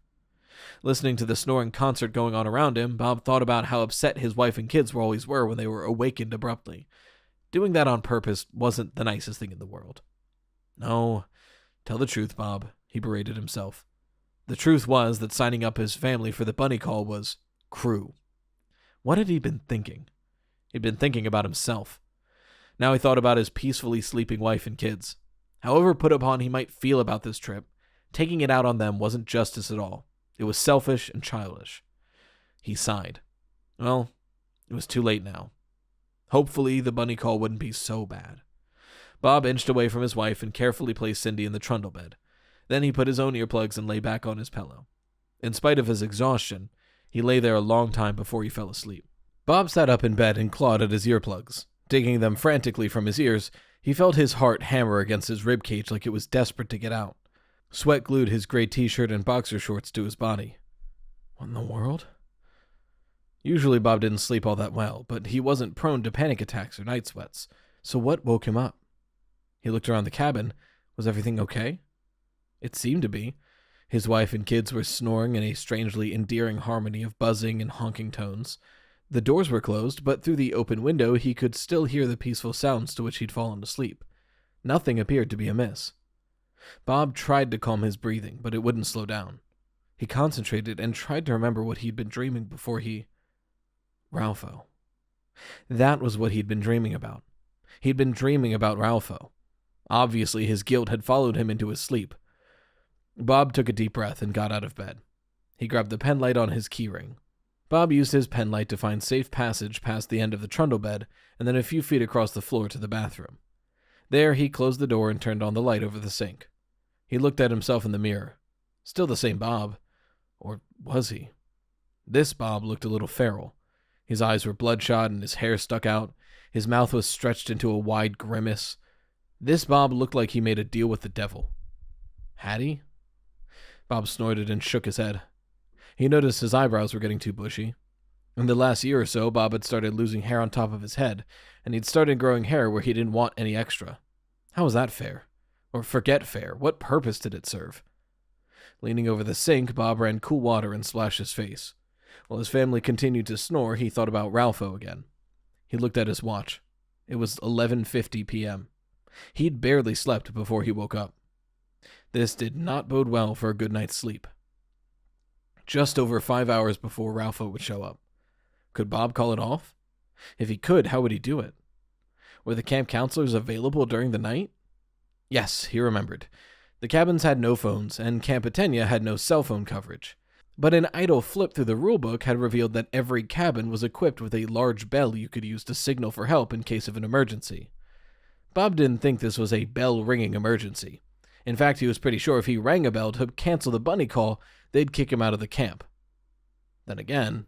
Speaker 1: Listening to the snoring concert going on around him, Bob thought about how upset his wife and kids always were when they were awakened abruptly. Doing that on purpose wasn't the nicest thing in the world. No, tell the truth, Bob, he berated himself. The truth was that signing up his family for the bunny call was crew. What had he been thinking? He'd been thinking about himself. Now he thought about his peacefully sleeping wife and kids. However put upon he might feel about this trip, taking it out on them wasn't justice at all. It was selfish and childish. He sighed. Well, it was too late now. Hopefully the bunny call wouldn't be so bad. Bob inched away from his wife and carefully placed Cindy in the trundle bed. Then he put his own earplugs and lay back on his pillow. In spite of his exhaustion, he lay there a long time before he fell asleep. Bob sat up in bed and clawed at his earplugs. Digging them frantically from his ears, he felt his heart hammer against his ribcage like it was desperate to get out. Sweat glued his gray t-shirt and boxer shorts to his body. What in the world? Usually Bob didn't sleep all that well, but he wasn't prone to panic attacks or night sweats. So what woke him up? He looked around the cabin. Was everything okay? It seemed to be. His wife and kids were snoring in a strangely endearing harmony of buzzing and honking tones. The doors were closed, but through the open window he could still hear the peaceful sounds to which he'd fallen asleep. Nothing appeared to be amiss. Bob tried to calm his breathing, but it wouldn't slow down. He concentrated and tried to remember what he'd been dreaming before he... Ralpho. That was what he'd been dreaming about. He'd been dreaming about Ralpho. Obviously, his guilt had followed him into his sleep. Bob took a deep breath and got out of bed. He grabbed the penlight on his keyring. Bob used his penlight to find safe passage past the end of the trundle bed and then a few feet across the floor to the bathroom. There, he closed the door and turned on the light over the sink. He looked at himself in the mirror. Still the same Bob. Or was he? This Bob looked a little feral. His eyes were bloodshot and his hair stuck out. His mouth was stretched into a wide grimace. This Bob looked like he made a deal with the devil. Had he? Bob snorted and shook his head. He noticed his eyebrows were getting too bushy. In the last year or so, Bob had started losing hair on top of his head, and he'd started growing hair where he didn't want any extra. How was that fair? Or forget fair. What purpose did it serve? Leaning over the sink, Bob ran cool water and splashed his face. While his family continued to snore, he thought about Ralpho again. He looked at his watch. It was 11:50 p.m. He'd barely slept before he woke up. This did not bode well for a good night's sleep. Just over 5 hours before Ralpho would show up. Could Bob call it off? If he could, how would he do it? Were the camp counselors available during the night? Yes, he remembered. The cabins had no phones, and Camp Atenia had no cell phone coverage. But an idle flip through the rulebook had revealed that every cabin was equipped with a large bell you could use to signal for help in case of an emergency. Bob didn't think this was a bell-ringing emergency. In fact, he was pretty sure if he rang a bell to cancel the bunny call, they'd kick him out of the camp. Then again...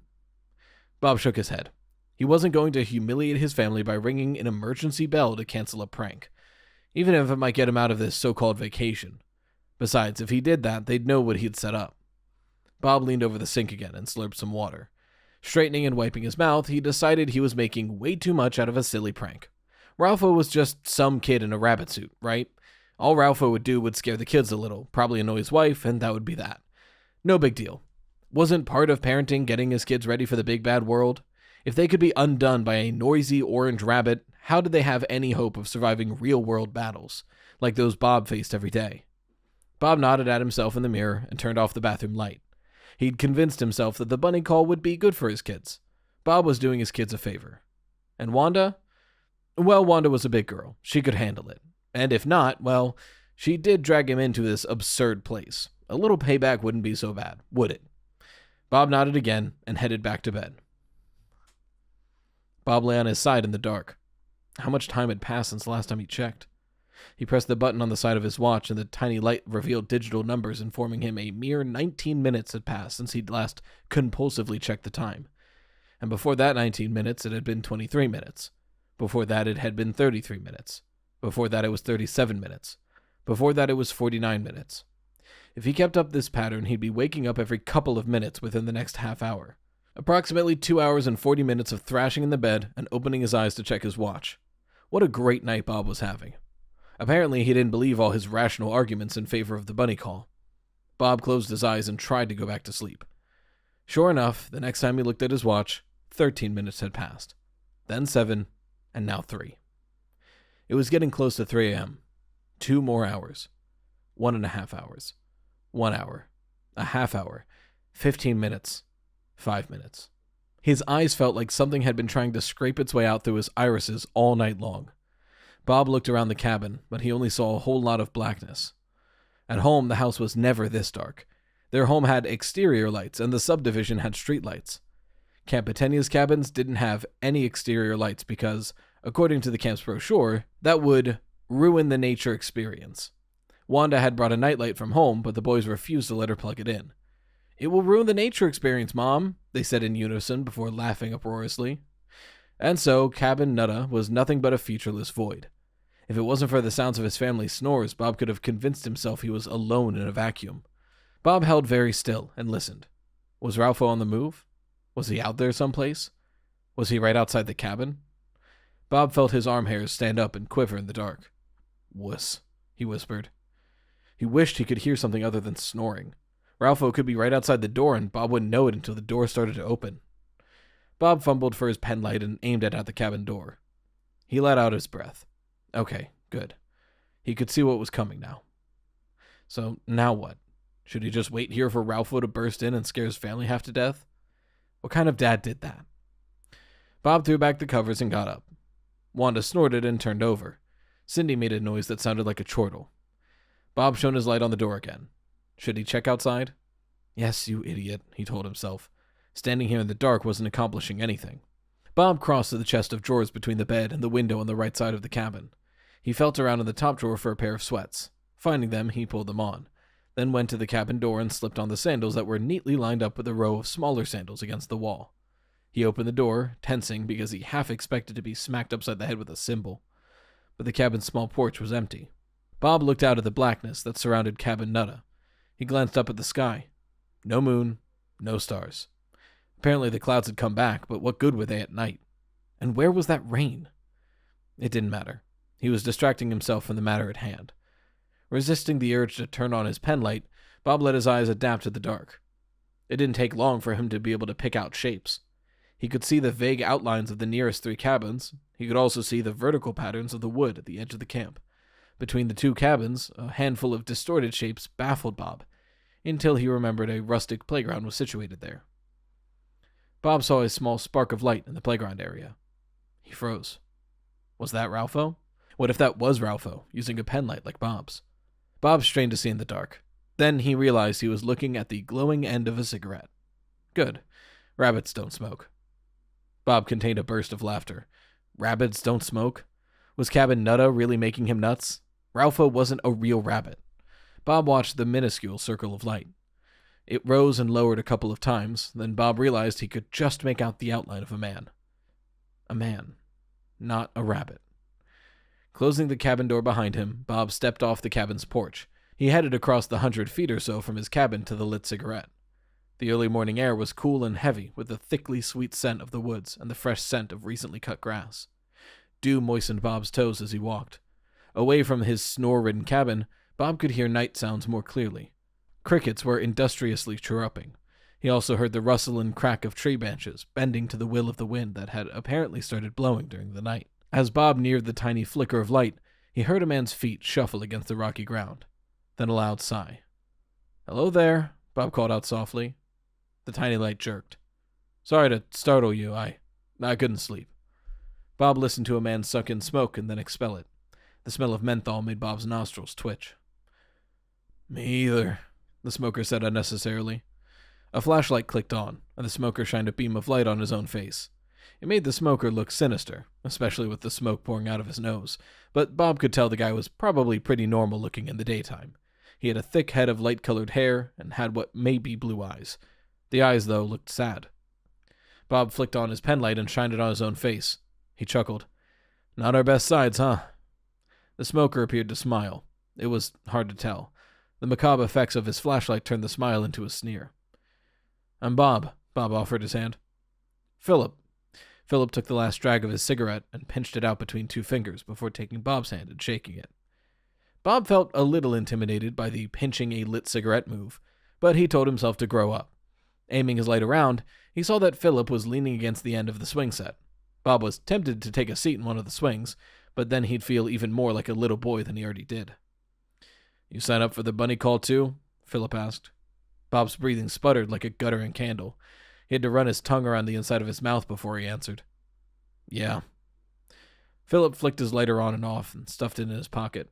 Speaker 1: Bob shook his head. He wasn't going to humiliate his family by ringing an emergency bell to cancel a prank, even if it might get him out of this so-called vacation. Besides, if he did that, they'd know what he'd set up. Bob leaned over the sink again and slurped some water. Straightening and wiping his mouth, he decided he was making way too much out of a silly prank. Ralpho was just some kid in a rabbit suit, right? All Ralpho would do would scare the kids a little, probably annoy his wife, and that would be that. No big deal. Wasn't part of parenting getting his kids ready for the big bad world? If they could be undone by a noisy orange rabbit, how did they have any hope of surviving real-world battles, like those Bob faced every day? Bob nodded at himself in the mirror and turned off the bathroom light. He'd convinced himself that the bunny call would be good for his kids. Bob was doing his kids a favor. And Wanda? Well, Wanda was a big girl. She could handle it. And if not, well, she did drag him into this absurd place. A little payback wouldn't be so bad, would it? Bob nodded again and headed back to bed. Bob lay on his side in the dark. How much time had passed since the last time he checked? He pressed the button on the side of his watch, and the tiny light revealed digital numbers informing him a mere 19 minutes had passed since he'd last compulsively checked the time. And before that 19 minutes, it had been 23 minutes. Before that, it had been 33 minutes. Before that, it was 37 minutes. Before that, it was 49 minutes. If he kept up this pattern, he'd be waking up every couple of minutes within the next half hour. Approximately 2 hours and 40 minutes of thrashing in the bed and opening his eyes to check his watch. What a great night Bob was having. Apparently, he didn't believe all his rational arguments in favor of the bunny call. Bob closed his eyes and tried to go back to sleep. Sure enough, the next time he looked at his watch, 13 minutes had passed. Then 7, and now 3. It was getting close to 3 a.m. 2 more hours. 1.5 hours. 1 hour. A half hour. 15 minutes. 5 minutes. His eyes felt like something had been trying to scrape its way out through his irises all night long. Bob looked around the cabin, but he only saw a whole lot of blackness. At home, the house was never this dark. Their home had exterior lights, and the subdivision had street lights. Camp Britannia's cabins didn't have any exterior lights because, according to the camp's brochure, that would ruin the nature experience. Wanda had brought a nightlight from home, but the boys refused to let her plug it in. "It will ruin the nature experience, Mom," they said in unison before laughing uproariously. And so, Cabin Nutta was nothing but a featureless void. If it wasn't for the sounds of his family's snores, Bob could have convinced himself he was alone in a vacuum. Bob held very still and listened. Was Ralpho on the move? Was he out there someplace? Was he right outside the cabin? Bob felt his arm hairs stand up and quiver in the dark. "Wuss," he whispered. He wished he could hear something other than snoring. Ralpho could be right outside the door, and Bob wouldn't know it until the door started to open. Bob fumbled for his penlight and aimed it at the cabin door. He let out his breath. Okay, good. He could see what was coming now. So, now what? Should he just wait here for Ralpho to burst in and scare his family half to death? What kind of dad did that? Bob threw back the covers and got up. Wanda snorted and turned over. Cindy made a noise that sounded like a chortle. Bob shone his light on the door again. Should he check outside? Yes, you idiot, he told himself. Standing here in the dark wasn't accomplishing anything. Bob crossed to the chest of drawers between the bed and the window on the right side of the cabin. He felt around in the top drawer for a pair of sweats. Finding them, he pulled them on, then went to the cabin door and slipped on the sandals that were neatly lined up with a row of smaller sandals against the wall. He opened the door, tensing because he half expected to be smacked upside the head with a cymbal. But the cabin's small porch was empty. Bob looked out at the blackness that surrounded Cabin Nutta. He glanced up at the sky. No moon, no stars. Apparently the clouds had come back, but what good were they at night? And where was that rain? It didn't matter. He was distracting himself from the matter at hand. Resisting the urge to turn on his penlight, Bob let his eyes adapt to the dark. It didn't take long for him to be able to pick out shapes. He could see the vague outlines of the nearest 3 cabins. He could also see the vertical patterns of the wood at the edge of the camp. Between the 2 cabins, a handful of distorted shapes baffled Bob, until he remembered a rustic playground was situated there. Bob saw a small spark of light in the playground area. He froze. Was that Ralpho? What if that was Ralpho, using a penlight like Bob's? Bob strained to see in the dark. Then he realized he was looking at the glowing end of a cigarette. Good. Rabbits don't smoke. Bob contained a burst of laughter. Rabbits don't smoke? Was Cabin Nutta really making him nuts? Ralpho wasn't a real rabbit. Bob watched the minuscule circle of light. It rose and lowered a couple of times, then Bob realized he could just make out the outline of a man. A man, not a rabbit. Closing the cabin door behind him, Bob stepped off the cabin's porch. He headed across the 100 feet or so from his cabin to the lit cigarette. The early morning air was cool and heavy with the thickly sweet scent of the woods and the fresh scent of recently cut grass. Dew moistened Bob's toes as he walked. Away from his snore-ridden cabin, Bob could hear night sounds more clearly. Crickets were industriously chirruping. He also heard the rustle and crack of tree branches, bending to the will of the wind that had apparently started blowing during the night. As Bob neared the tiny flicker of light, he heard a man's feet shuffle against the rocky ground. Then a loud sigh. "Hello there," Bob called out softly. The tiny light jerked. "Sorry to startle you. I couldn't sleep." Bob listened to a man suck in smoke and then expel it. The smell of menthol made Bob's nostrils twitch. "Me either," the smoker said unnecessarily. A flashlight clicked on, and the smoker shined a beam of light on his own face. It made the smoker look sinister, especially with the smoke pouring out of his nose, but Bob could tell the guy was probably pretty normal looking in the daytime. He had a thick head of light-colored hair and had what may be blue eyes. The eyes, though, looked sad. Bob flicked on his penlight and shined it on his own face. He chuckled. "Not our best sides, huh?" The smoker appeared to smile. It was hard to tell. The macabre effects of his flashlight turned the smile into a sneer. "I'm Bob," Bob offered his hand. "Philip." Philip took the last drag of his cigarette and pinched it out between 2 fingers before taking Bob's hand and shaking it. Bob felt a little intimidated by the pinching a lit cigarette move, but he told himself to grow up. Aiming his light around, he saw that Philip was leaning against the end of the swing set. Bob was tempted to take a seat in one of the swings, but then he'd feel even more like a little boy than he already did. "You sign up for the bunny call too?" Philip asked. Bob's breathing sputtered like a guttering candle. He had to run his tongue around the inside of his mouth before he answered. Yeah. Philip flicked his lighter on and off and stuffed it in his pocket.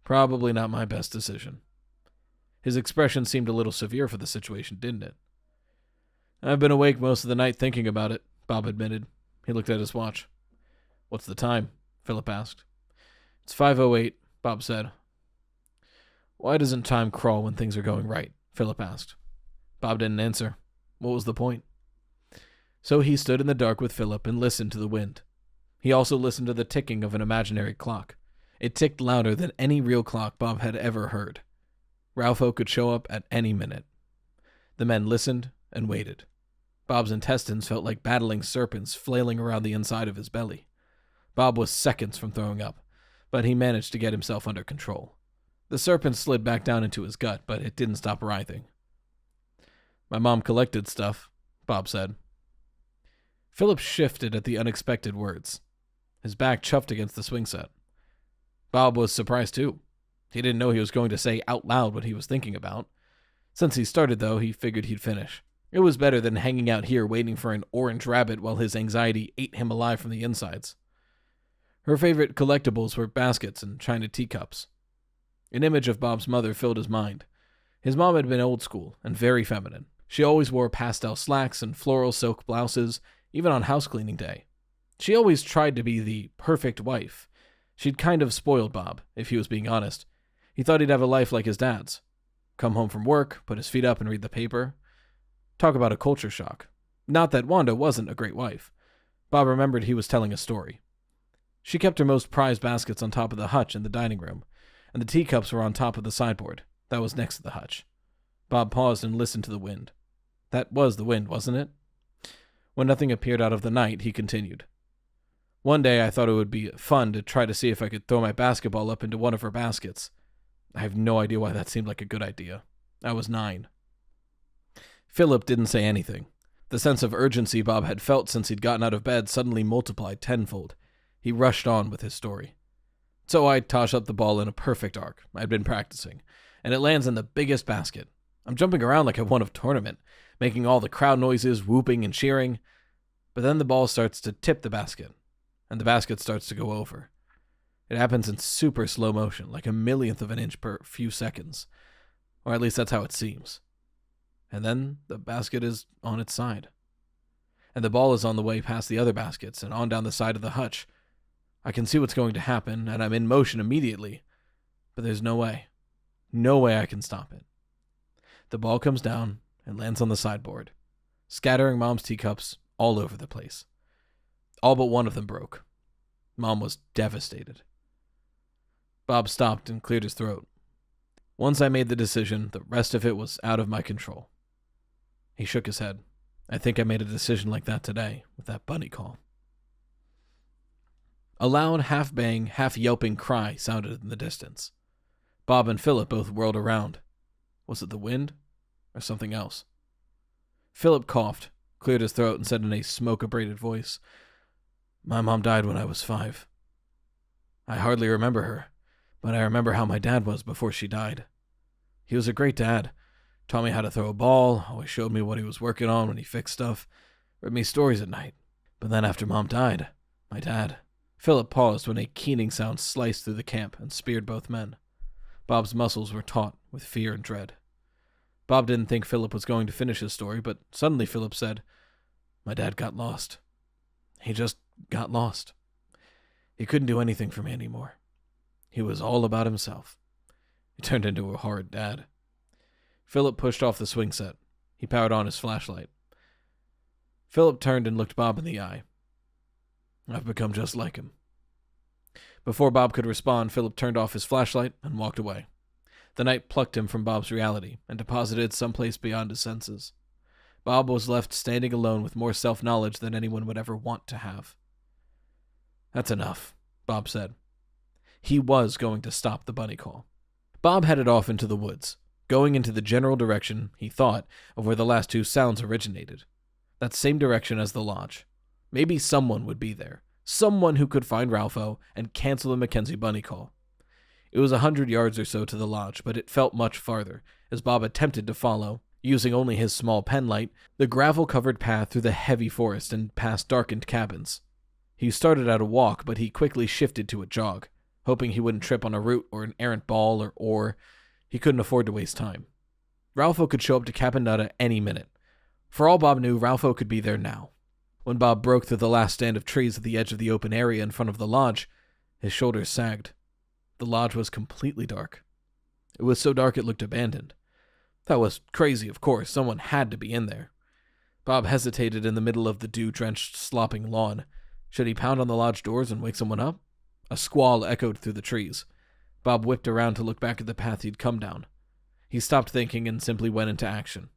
Speaker 1: Probably not my best decision. His expression seemed a little severe for the situation, didn't it? I've been awake most of the night thinking about it, Bob admitted. He looked at his watch. What's the time? Philip asked. It's 5:08, Bob said. Why doesn't time crawl when things are going right? Philip asked. Bob didn't answer. What was the point? So he stood in the dark with Philip and listened to the wind. He also listened to the ticking of an imaginary clock. It ticked louder than any real clock Bob had ever heard. Ralpho could show up at any minute. The men listened and waited. Bob's intestines felt like battling serpents flailing around the inside of his belly. Bob was seconds from throwing up, but he managed to get himself under control. The serpent slid back down into his gut, but it didn't stop writhing. My mom collected stuff, Bob said. Philip shifted at the unexpected words. His back chuffed against the swing set. Bob was surprised too. He didn't know he was going to say out loud what he was thinking about. Since he started, though, he figured he'd finish. It was better than hanging out here waiting for an orange rabbit while his anxiety ate him alive from the insides. Her favorite collectibles were baskets and china teacups. An image of Bob's mother filled his mind. His mom had been old school and very feminine. She always wore pastel slacks and floral silk blouses, even on house cleaning day. She always tried to be the perfect wife. She'd kind of spoiled Bob, if he was being honest. He thought he'd have a life like his dad's. Come home from work, put his feet up and read the paper. Talk about a culture shock. Not that Wanda wasn't a great wife. Bob remembered he was telling a story. She kept her most prized baskets on top of the hutch in the dining room, and the teacups were on top of the sideboard. That was next to the hutch. Bob paused and listened to the wind. That was the wind, wasn't it? When nothing appeared out of the night, he continued. One day I thought it would be fun to try to see if I could throw my basketball up into one of her baskets. I have no idea why that seemed like a good idea. I was 9. Philip didn't say anything. The sense of urgency Bob had felt since he'd gotten out of bed suddenly multiplied tenfold. He rushed on with his story. So I toss up the ball in a perfect arc. I'd been practicing, and it lands in the biggest basket. I'm jumping around like I won a tournament, making all the crowd noises, whooping and cheering. But then the ball starts to tip the basket, and the basket starts to go over. It happens in super slow motion, like a millionth of an inch per few seconds. Or at least that's how it seems. And then the basket is on its side. And the ball is on the way past the other baskets and on down the side of the hutch. I can see what's going to happen, and I'm in motion immediately. But there's no way. No way I can stop it. The ball comes down and lands on the sideboard, scattering Mom's teacups all over the place. All but one of them broke. Mom was devastated. Bob stopped and cleared his throat. Once I made the decision, the rest of it was out of my control. He shook his head. I think I made a decision like that today, with that bunny call. A loud, half-bang, half-yelping cry sounded in the distance. Bob and Philip both whirled around. Was it the wind, or something else? Philip coughed, cleared his throat, and said in a smoke-abraded voice, My mom died when I was 5. I hardly remember her, but I remember how my dad was before she died. He was a great dad. Taught me how to throw a ball, always showed me what he was working on when he fixed stuff, read me stories at night. But then after Mom died, my dad... Philip paused when a keening sound sliced through the camp and speared both men. Bob's muscles were taut with fear and dread. Bob didn't think Philip was going to finish his story, but suddenly Philip said, My dad got lost. He just got lost. He couldn't do anything for me anymore. He was all about himself. He turned into a horrid dad. Philip pushed off the swing set. He powered on his flashlight. Philip turned and looked Bob in the eye. I've become just like him. Before Bob could respond, Philip turned off his flashlight and walked away. The night plucked him from Bob's reality and deposited someplace beyond his senses. Bob was left standing alone with more self-knowledge than anyone would ever want to have. That's enough, Bob said. He was going to stop the bunny call. Bob headed off into the woods, going into the general direction, he thought, of where the last 2 sounds originated. That same direction as the lodge. Maybe someone would be there. Someone who could find Ralpho and cancel the Mackenzie bunny call. It was 100 yards or so to the lodge, but it felt much farther. As Bob attempted to follow, Using only his small penlight, the gravel-covered path through the heavy forest and past darkened cabins. He started out a walk, but he quickly shifted to a jog, hoping he wouldn't trip on a root or an errant ball or ore. He couldn't afford to waste time. Ralpho could show up to Cabin Nutta any minute. For all Bob knew, Ralpho could be there now. When Bob broke through the last stand of trees at the edge of the open area in front of the lodge, his shoulders sagged. The lodge was completely dark. It was so dark it looked abandoned. That was crazy, of course. Someone had to be in there. Bob hesitated in the middle of the dew-drenched, slopping lawn. Should he pound on the lodge doors and wake someone up? A squall echoed through the trees. Bob whipped around to look back at the path he'd come down. He stopped thinking and simply went into action.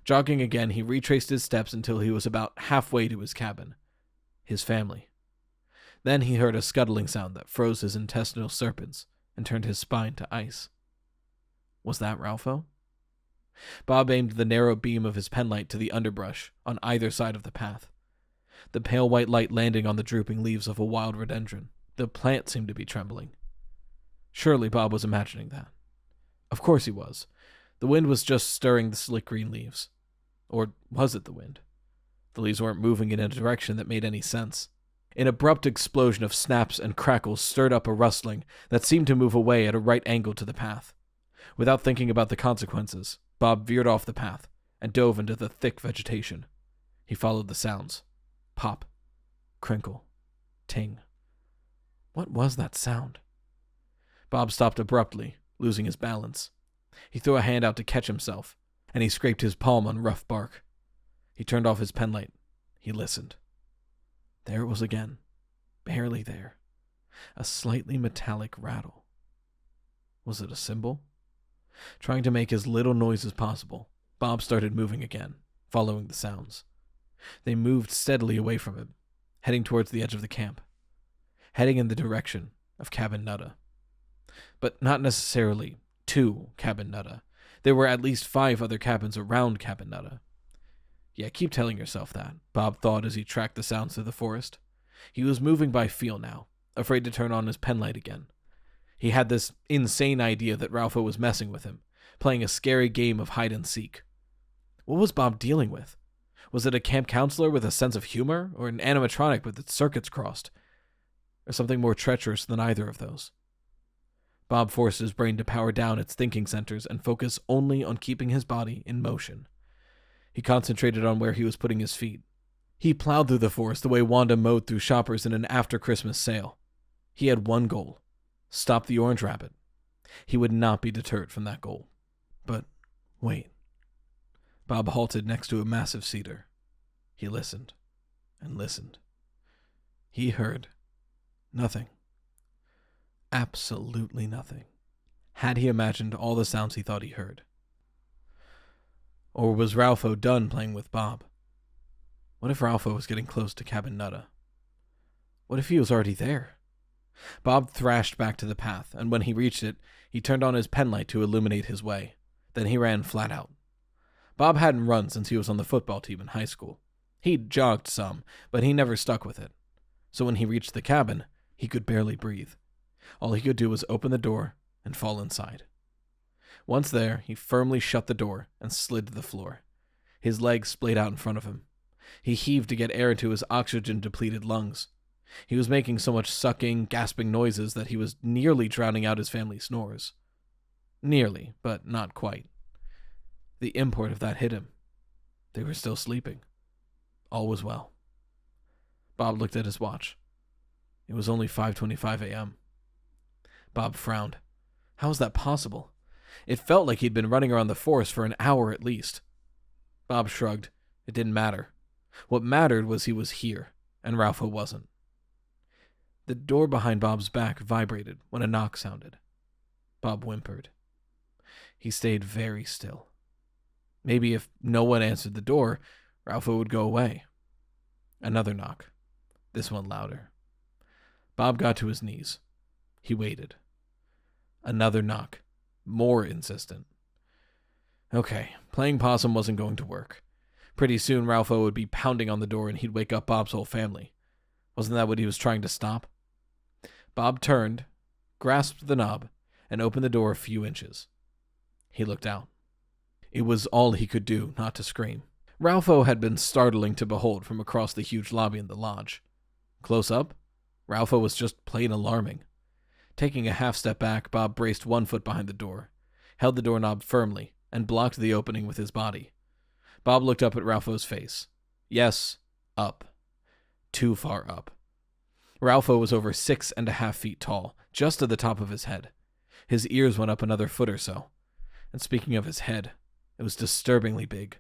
Speaker 1: Jogging again, he retraced his steps until he was about halfway to his cabin. His family. Then he heard a scuttling sound that froze his intestinal serpents and turned his spine to ice. Was that Ralpho? Bob aimed the narrow beam of his penlight to the underbrush on either side of the path. The pale white light landing on the drooping leaves of a wild rhododendron. The plant seemed to be trembling. Surely Bob was imagining that. Of course he was. The wind was just stirring the slick green leaves. Or was it the wind? The leaves weren't moving in a direction that made any sense. An abrupt explosion of snaps and crackles stirred up a rustling that seemed to move away at a right angle to the path. Without thinking about the consequences, Bob veered off the path and dove into the thick vegetation. He followed the sounds. Pop. Crinkle. Ting. What was that sound? Bob stopped abruptly, losing his balance. He threw a hand out to catch himself, and he scraped his palm on rough bark. He turned off his penlight. He listened. There it was again. Barely there. A slightly metallic rattle. Was it a cymbal? Trying to make as little noise as possible, Bob started moving again, following the sounds. They moved steadily away from him, heading towards the edge of the camp, heading in the direction of Cabin Nutta. But not necessarily to Cabin Nutta. There were at least 5 other cabins around Cabin Nutta. Yeah, keep telling yourself that, Bob thought as he tracked the sounds through the forest. He was moving by feel now, afraid to turn on his penlight again. He had this insane idea that Ralpho was messing with him, playing a scary game of hide-and-seek. What was Bob dealing with? Was it a camp counselor with a sense of humor, or an animatronic with its circuits crossed? Or something more treacherous than either of those? Bob forced his brain to power down its thinking centers and focus only on keeping his body in motion. He concentrated on where he was putting his feet. He plowed through the forest the way Wanda mowed through shoppers in an after-Christmas sale. He had one goal. Stop the orange rabbit. He would not be deterred from that goal. But, wait. Bob halted next to a massive cedar. He listened, and listened. He heard nothing. Absolutely nothing. Had he imagined all the sounds he thought he heard? Or was Ralpho done playing with Bob? What if Ralpho was getting close to Cabin Nutta? What if he was already there? Bob thrashed back to the path, and when he reached it, he turned on his penlight to illuminate his way. Then he ran flat out. Bob hadn't run since he was on the football team in high school. He'd jogged some, but he never stuck with it. So when he reached the cabin, he could barely breathe. All he could do was open the door and fall inside. Once there, he firmly shut the door and slid to the floor. His legs splayed out in front of him. He heaved to get air into his oxygen-depleted lungs. He was making so much sucking, gasping noises that he was nearly drowning out his family's snores. Nearly, but not quite. The import of that hit him. They were still sleeping. All was well. Bob looked at his watch. It was only 5:25 a.m. Bob frowned. How was that possible? It felt like he'd been running around the forest for an hour at least. Bob shrugged. It didn't matter. What mattered was he was here, and Ralpho wasn't. The door behind Bob's back vibrated when a knock sounded. Bob whimpered. He stayed very still. Maybe if no one answered the door, Ralpho would go away. Another knock. This one louder. Bob got to his knees. He waited. Another knock. More insistent. Okay, playing possum wasn't going to work. Pretty soon Ralpho would be pounding on the door and he'd wake up Bob's whole family. Wasn't that what he was trying to stop? Bob turned, grasped the knob, and opened the door a few inches. He looked out. It was all he could do not to scream. Ralpho had been startling to behold from across the huge lobby in the lodge. Close up, Ralpho was just plain alarming. Taking a half step back, Bob braced one foot behind the door, held the doorknob firmly, and blocked the opening with his body. Bob looked up at Ralpho's face. Yes, up. Too far up. Ralpho was over 6.5 feet tall, just to the top of his head. His ears went up another foot or so. And speaking of his head, it was disturbingly big.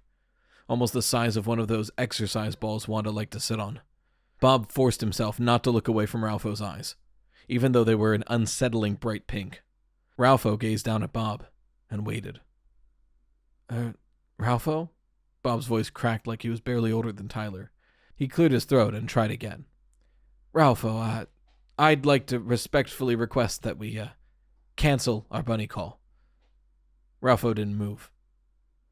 Speaker 1: Almost the size of one of those exercise balls Wanda liked to sit on. Bob forced himself not to look away from Ralpho's eyes, even though they were an unsettling bright pink. Ralpho gazed down at Bob and waited. Ralpho? Bob's voice cracked like he was barely older than Tyler. He cleared his throat and tried again. Ralpho, I'd like to respectfully request that we, cancel our bunny call. Ralpho didn't move.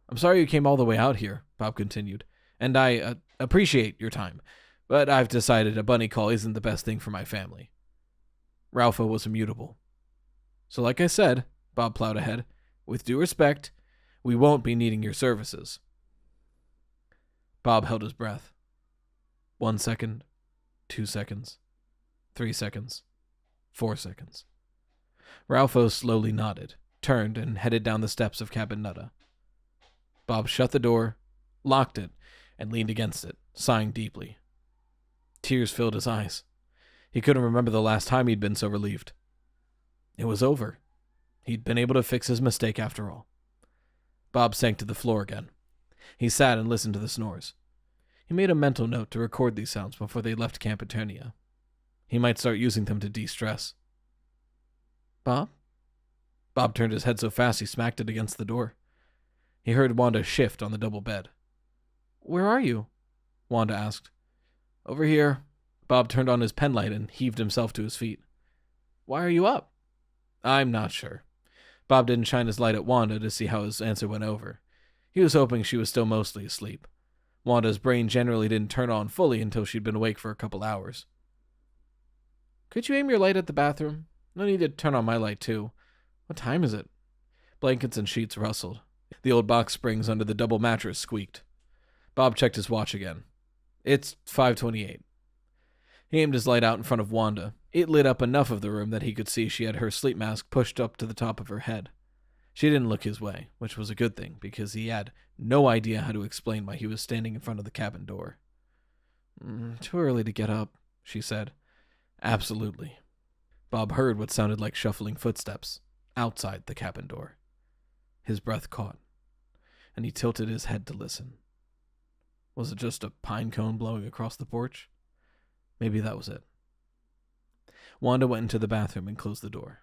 Speaker 1: I'm sorry you came all the way out here, Bob continued, and I appreciate your time, but I've decided a bunny call isn't the best thing for my family. Ralpho was immutable. So like I said, Bob plowed ahead, with due respect, we won't be needing your services. Bob held his breath. 1 second, 2 seconds, 3 seconds, 4 seconds. Ralpho slowly nodded, turned, and headed down the steps of Cabin Nutta. Bob shut the door, locked it, and leaned against it, sighing deeply. Tears filled his eyes. He couldn't remember the last time he'd been so relieved. It was over. He'd been able to fix his mistake after all. Bob sank to the floor again. He sat and listened to the snores. He made a mental note to record these sounds before they left Camp Eternia. He might start using them to de-stress. Bob? Bob turned his head so fast he smacked it against the door. He heard Wanda shift on the double bed. Where are you? Wanda asked. Over here. Bob turned on his penlight and heaved himself to his feet. Why are you up? I'm not sure. Bob didn't shine his light at Wanda to see how his answer went over. He was hoping she was still mostly asleep. Wanda's brain generally didn't turn on fully until she'd been awake for a couple hours. Could you aim your light at the bathroom? No need to turn on my light, too. What time is it? Blankets and sheets rustled. The old box springs under the double mattress squeaked. Bob checked his watch again. It's 5:28. He aimed his light out in front of Wanda. It lit up enough of the room that he could see she had her sleep mask pushed up to the top of her head. She didn't look his way, which was a good thing, because he had no idea how to explain why he was standing in front of the cabin door. Too early to get up, she said. Absolutely. Bob heard what sounded like shuffling footsteps outside the cabin door. His breath caught, and he tilted his head to listen. Was it just a pine cone blowing across the porch? Maybe that was it. Wanda went into the bathroom and closed the door.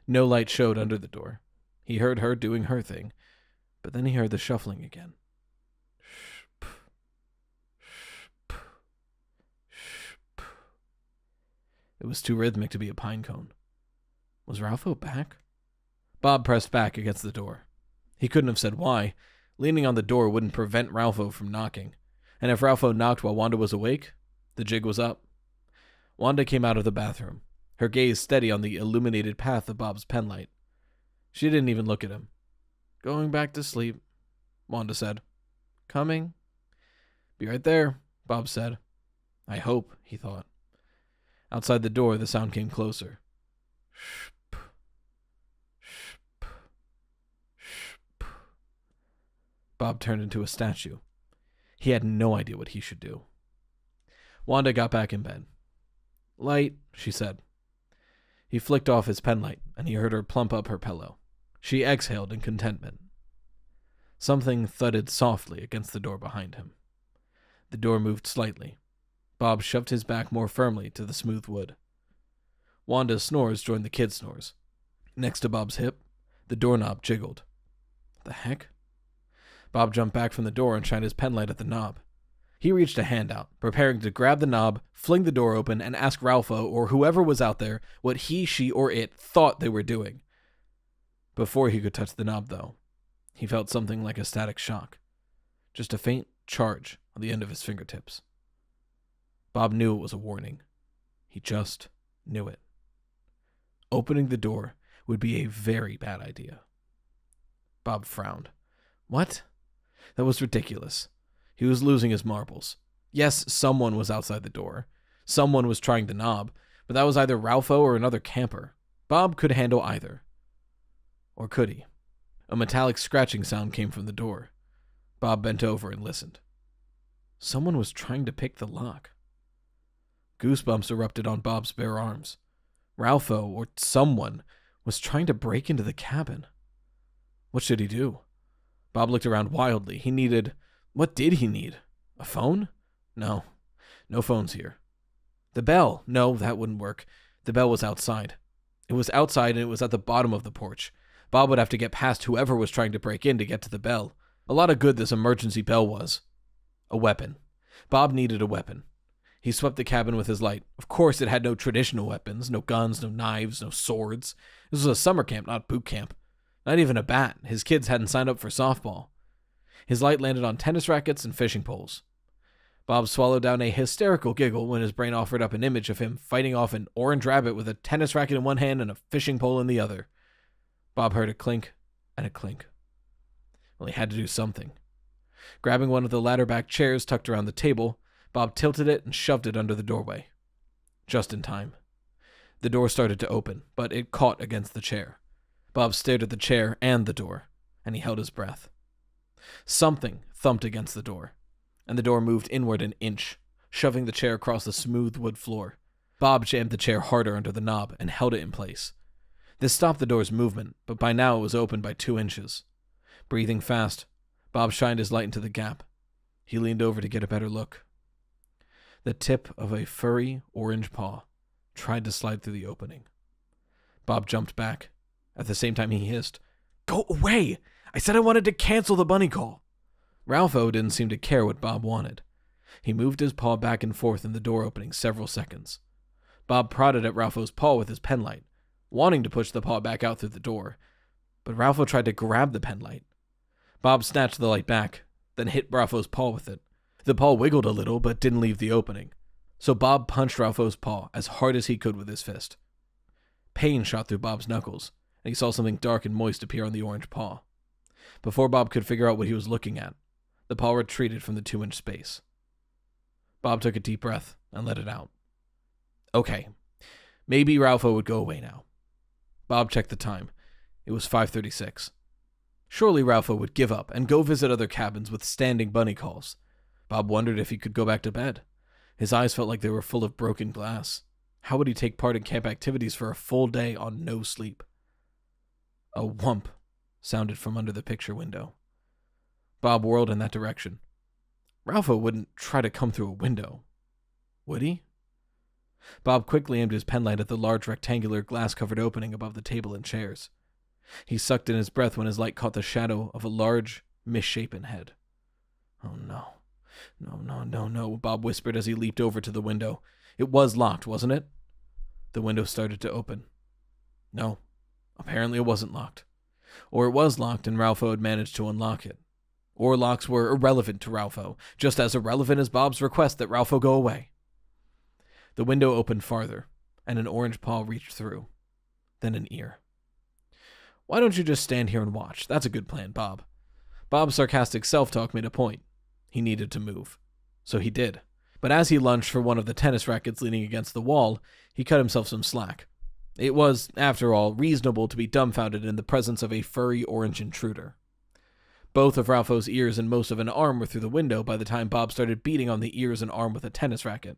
Speaker 1: No light showed under the door. He heard her doing her thing, but then he heard the shuffling again. It was too rhythmic to be a pine cone. Was Ralpho back? Bob pressed back against the door. He couldn't have said why. Leaning on the door wouldn't prevent Ralpho from knocking. And if Ralpho knocked while Wanda was awake, the jig was up. Wanda came out of the bathroom, her gaze steady on the illuminated path of Bob's penlight. She didn't even look at him. Going back to sleep, Wanda said. Coming? Be right there, Bob said. I hope, he thought. Outside the door, the sound came closer. Bob turned into a statue. He had no idea what he should do. Wanda got back in bed. Light, she said. He flicked off his penlight, and he heard her plump up her pillow. She exhaled in contentment. Something thudded softly against the door behind him. The door moved slightly. Bob shoved his back more firmly to the smooth wood. Wanda's snores joined the kid's snores. Next to Bob's hip, the doorknob jiggled. What the heck? Bob jumped back from the door and shined his penlight at the knob. He reached a hand out, preparing to grab the knob, fling the door open, and ask Ralpho or whoever was out there what he, she, or it thought they were doing. Before he could touch the knob, though, he felt something like a static shock. Just a faint charge on the end of his fingertips. Bob knew it was a warning. He just knew it. Opening the door would be a very bad idea. Bob frowned. What? That was ridiculous. He was losing his marbles. Yes, someone was outside the door. Someone was trying the knob, but that was either Ralpho or another camper. Bob could handle either. Or could he? A metallic scratching sound came from the door. Bob bent over and listened. Someone was trying to pick the lock. Goosebumps erupted on Bob's bare arms. Ralpho, or someone, was trying to break into the cabin. What should he do? Bob looked around wildly. What did he need? A phone? No. No phones here. The bell. No, that wouldn't work. The bell was outside. It was outside and it was at the bottom of the porch. Bob would have to get past whoever was trying to break in to get to the bell. A lot of good this emergency bell was. A weapon. Bob needed a weapon. He swept the cabin with his light. Of course, it had no traditional weapons, no guns, no knives, no swords. This was a summer camp, not boot camp. Not even a bat. His kids hadn't signed up for softball. His light landed on tennis rackets and fishing poles. Bob swallowed down a hysterical giggle when his brain offered up an image of him fighting off an orange rabbit with a tennis racket in one hand and a fishing pole in the other. Bob heard a clink and a clink. Well, he had to do something. Grabbing one of the ladder-back chairs tucked around the table, Bob tilted it and shoved it under the doorway. Just in time. The door started to open, but it caught against the chair. Bob stared at the chair and the door, and he held his breath. Something thumped against the door, and the door moved inward an inch, shoving the chair across the smooth wood floor. Bob jammed the chair harder under the knob and held it in place. This stopped the door's movement, but by now it was open by 2 inches. Breathing fast, Bob shined his light into the gap. He leaned over to get a better look. The tip of a furry orange paw tried to slide through the opening. Bob jumped back. At the same time he hissed, "Go away! I said I wanted to cancel the bunny call!" Ralpho didn't seem to care what Bob wanted. He moved his paw back and forth in the door opening several seconds. Bob prodded at Ralpho's paw with his penlight, wanting to push the paw back out through the door, but Ralpho tried to grab the penlight. Bob snatched the light back, then hit Ralpho's paw with it. The paw wiggled a little, but didn't leave the opening, so Bob punched Ralpho's paw as hard as he could with his fist. Pain shot through Bob's knuckles, and he saw something dark and moist appear on the orange paw. Before Bob could figure out what he was looking at, the paw retreated from the 2-inch space. Bob took a deep breath and let it out. Okay, maybe Ralpho would go away now. Bob checked the time. It was 5:36. Surely Ralpho would give up and go visit other cabins with standing bunny calls. Bob wondered if he could go back to bed. His eyes felt like they were full of broken glass. How would he take part in camp activities for a full day on no sleep? A whump sounded from under the picture window. Bob whirled in that direction. Ralpho wouldn't try to come through a window, would he? Bob quickly aimed his penlight at the large rectangular glass-covered opening above the table and chairs. He sucked in his breath when his light caught the shadow of a large, misshapen head. "Oh no. No," Bob whispered as he leaped over to the window. It was locked, wasn't it? The window started to open. No, apparently it wasn't locked. Or it was locked and Ralpho had managed to unlock it. Or locks were irrelevant to Ralpho, just as irrelevant as Bob's request that Ralpho go away. The window opened farther, and an orange paw reached through. Then an ear. "Why don't you just stand here and watch? That's a good plan, Bob." Bob's sarcastic self-talk made a point. He needed to move. So he did. But as he lunged for one of the tennis rackets leaning against the wall, he cut himself some slack. It was, after all, reasonable to be dumbfounded in the presence of a furry orange intruder. Both of Ralpho's ears and most of an arm were through the window by the time Bob started beating on the ears and arm with a tennis racket.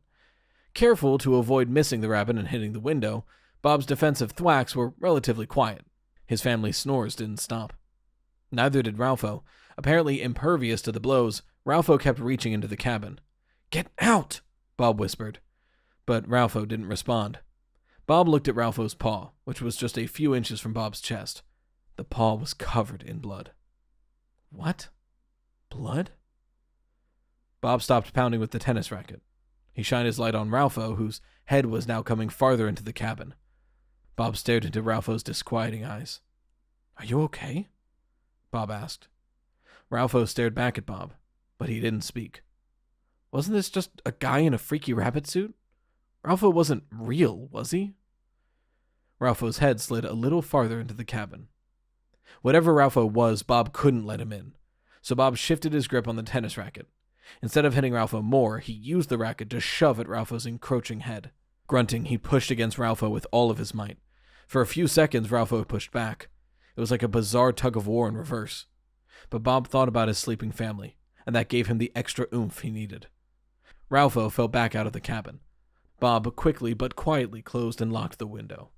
Speaker 1: Careful to avoid missing the rabbit and hitting the window, Bob's defensive thwacks were relatively quiet. His family's snores didn't stop. Neither did Ralpho. Apparently impervious to the blows, Ralpho kept reaching into the cabin. "Get out!" Bob whispered. But Ralpho didn't respond. Bob looked at Ralpho's paw, which was just a few inches from Bob's chest. The paw was covered in blood. What? Blood? Bob stopped pounding with the tennis racket. He shined his light on Ralpho, whose head was now coming farther into the cabin. Bob stared into Ralpho's disquieting eyes. "Are you okay?" Bob asked. Ralpho stared back at Bob, but he didn't speak. Wasn't this just a guy in a freaky rabbit suit? Ralpho wasn't real, was he? Ralpho's head slid a little farther into the cabin. Whatever Ralpho was, Bob couldn't let him in. So Bob shifted his grip on the tennis racket. Instead of hitting Ralpho more, he used the racket to shove at Ralpho's encroaching head. Grunting, he pushed against Ralpho with all of his might. For a few seconds, Ralpho pushed back. It was like a bizarre tug-of-war in reverse. But Bob thought about his sleeping family, and that gave him the extra oomph he needed. Ralpho fell back out of the cabin. Bob quickly but quietly closed and locked the window.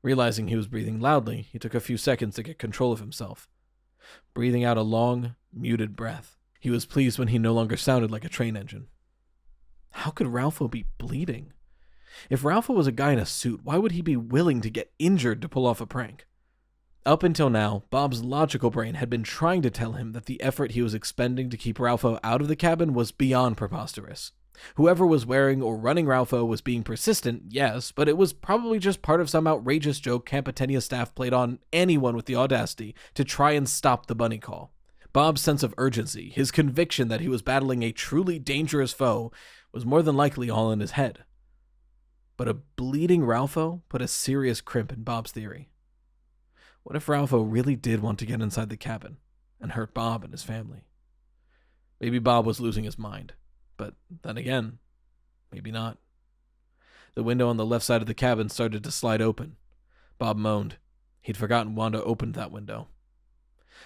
Speaker 1: Realizing he was breathing loudly, he took a few seconds to get control of himself. Breathing out a long, muted breath, he was pleased when he no longer sounded like a train engine. How could Ralpho be bleeding? If Ralpho was a guy in a suit, why would he be willing to get injured to pull off a prank? Up until now, Bob's logical brain had been trying to tell him that the effort he was expending to keep Ralpho out of the cabin was beyond preposterous. Whoever was wearing or running Ralpho was being persistent, yes, but it was probably just part of some outrageous joke Campetenia staff played on anyone with the audacity to try and stop the bunny call. Bob's sense of urgency, his conviction that he was battling a truly dangerous foe, was more than likely all in his head. But a bleeding Ralpho put a serious crimp in Bob's theory. What if Ralpho really did want to get inside the cabin and hurt Bob and his family? Maybe Bob was losing his mind, but then again, maybe not. The window on the left side of the cabin started to slide open. Bob moaned. He'd forgotten Wanda opened that window.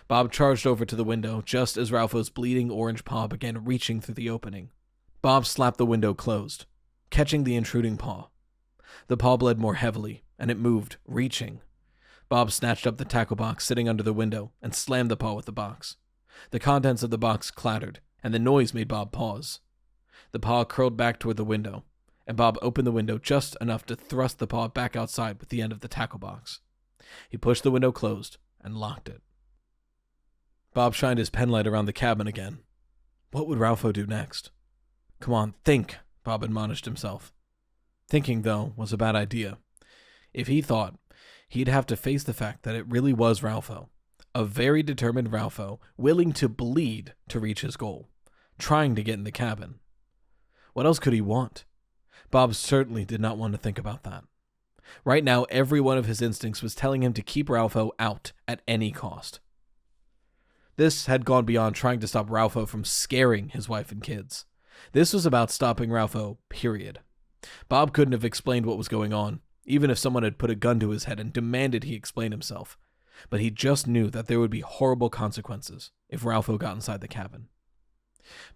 Speaker 1: Bob charged over to the window just as Ralpho's bleeding orange paw began reaching through the opening. Bob slapped the window closed, catching the intruding paw. The paw bled more heavily, and it moved, reaching. Bob snatched up the tackle box sitting under the window and slammed the paw with the box. The contents of the box clattered, and the noise made Bob pause. The paw curled back toward the window, and Bob opened the window just enough to thrust the paw back outside with the end of the tackle box. He pushed the window closed and locked it. Bob shined his penlight around the cabin again. What would Ralpho do next? Come on, think, Bob admonished himself. Thinking, though, was a bad idea. If he thought, he'd have to face the fact that it really was Ralpho, a very determined Ralpho, willing to bleed to reach his goal, trying to get in the cabin. What else could he want? Bob certainly did not want to think about that. Right now, every one of his instincts was telling him to keep Ralpho out at any cost. This had gone beyond trying to stop Ralpho from scaring his wife and kids. This was about stopping Ralpho, period. Bob couldn't have explained what was going on, even if someone had put a gun to his head and demanded he explain himself. But he just knew that there would be horrible consequences if Ralpho got inside the cabin.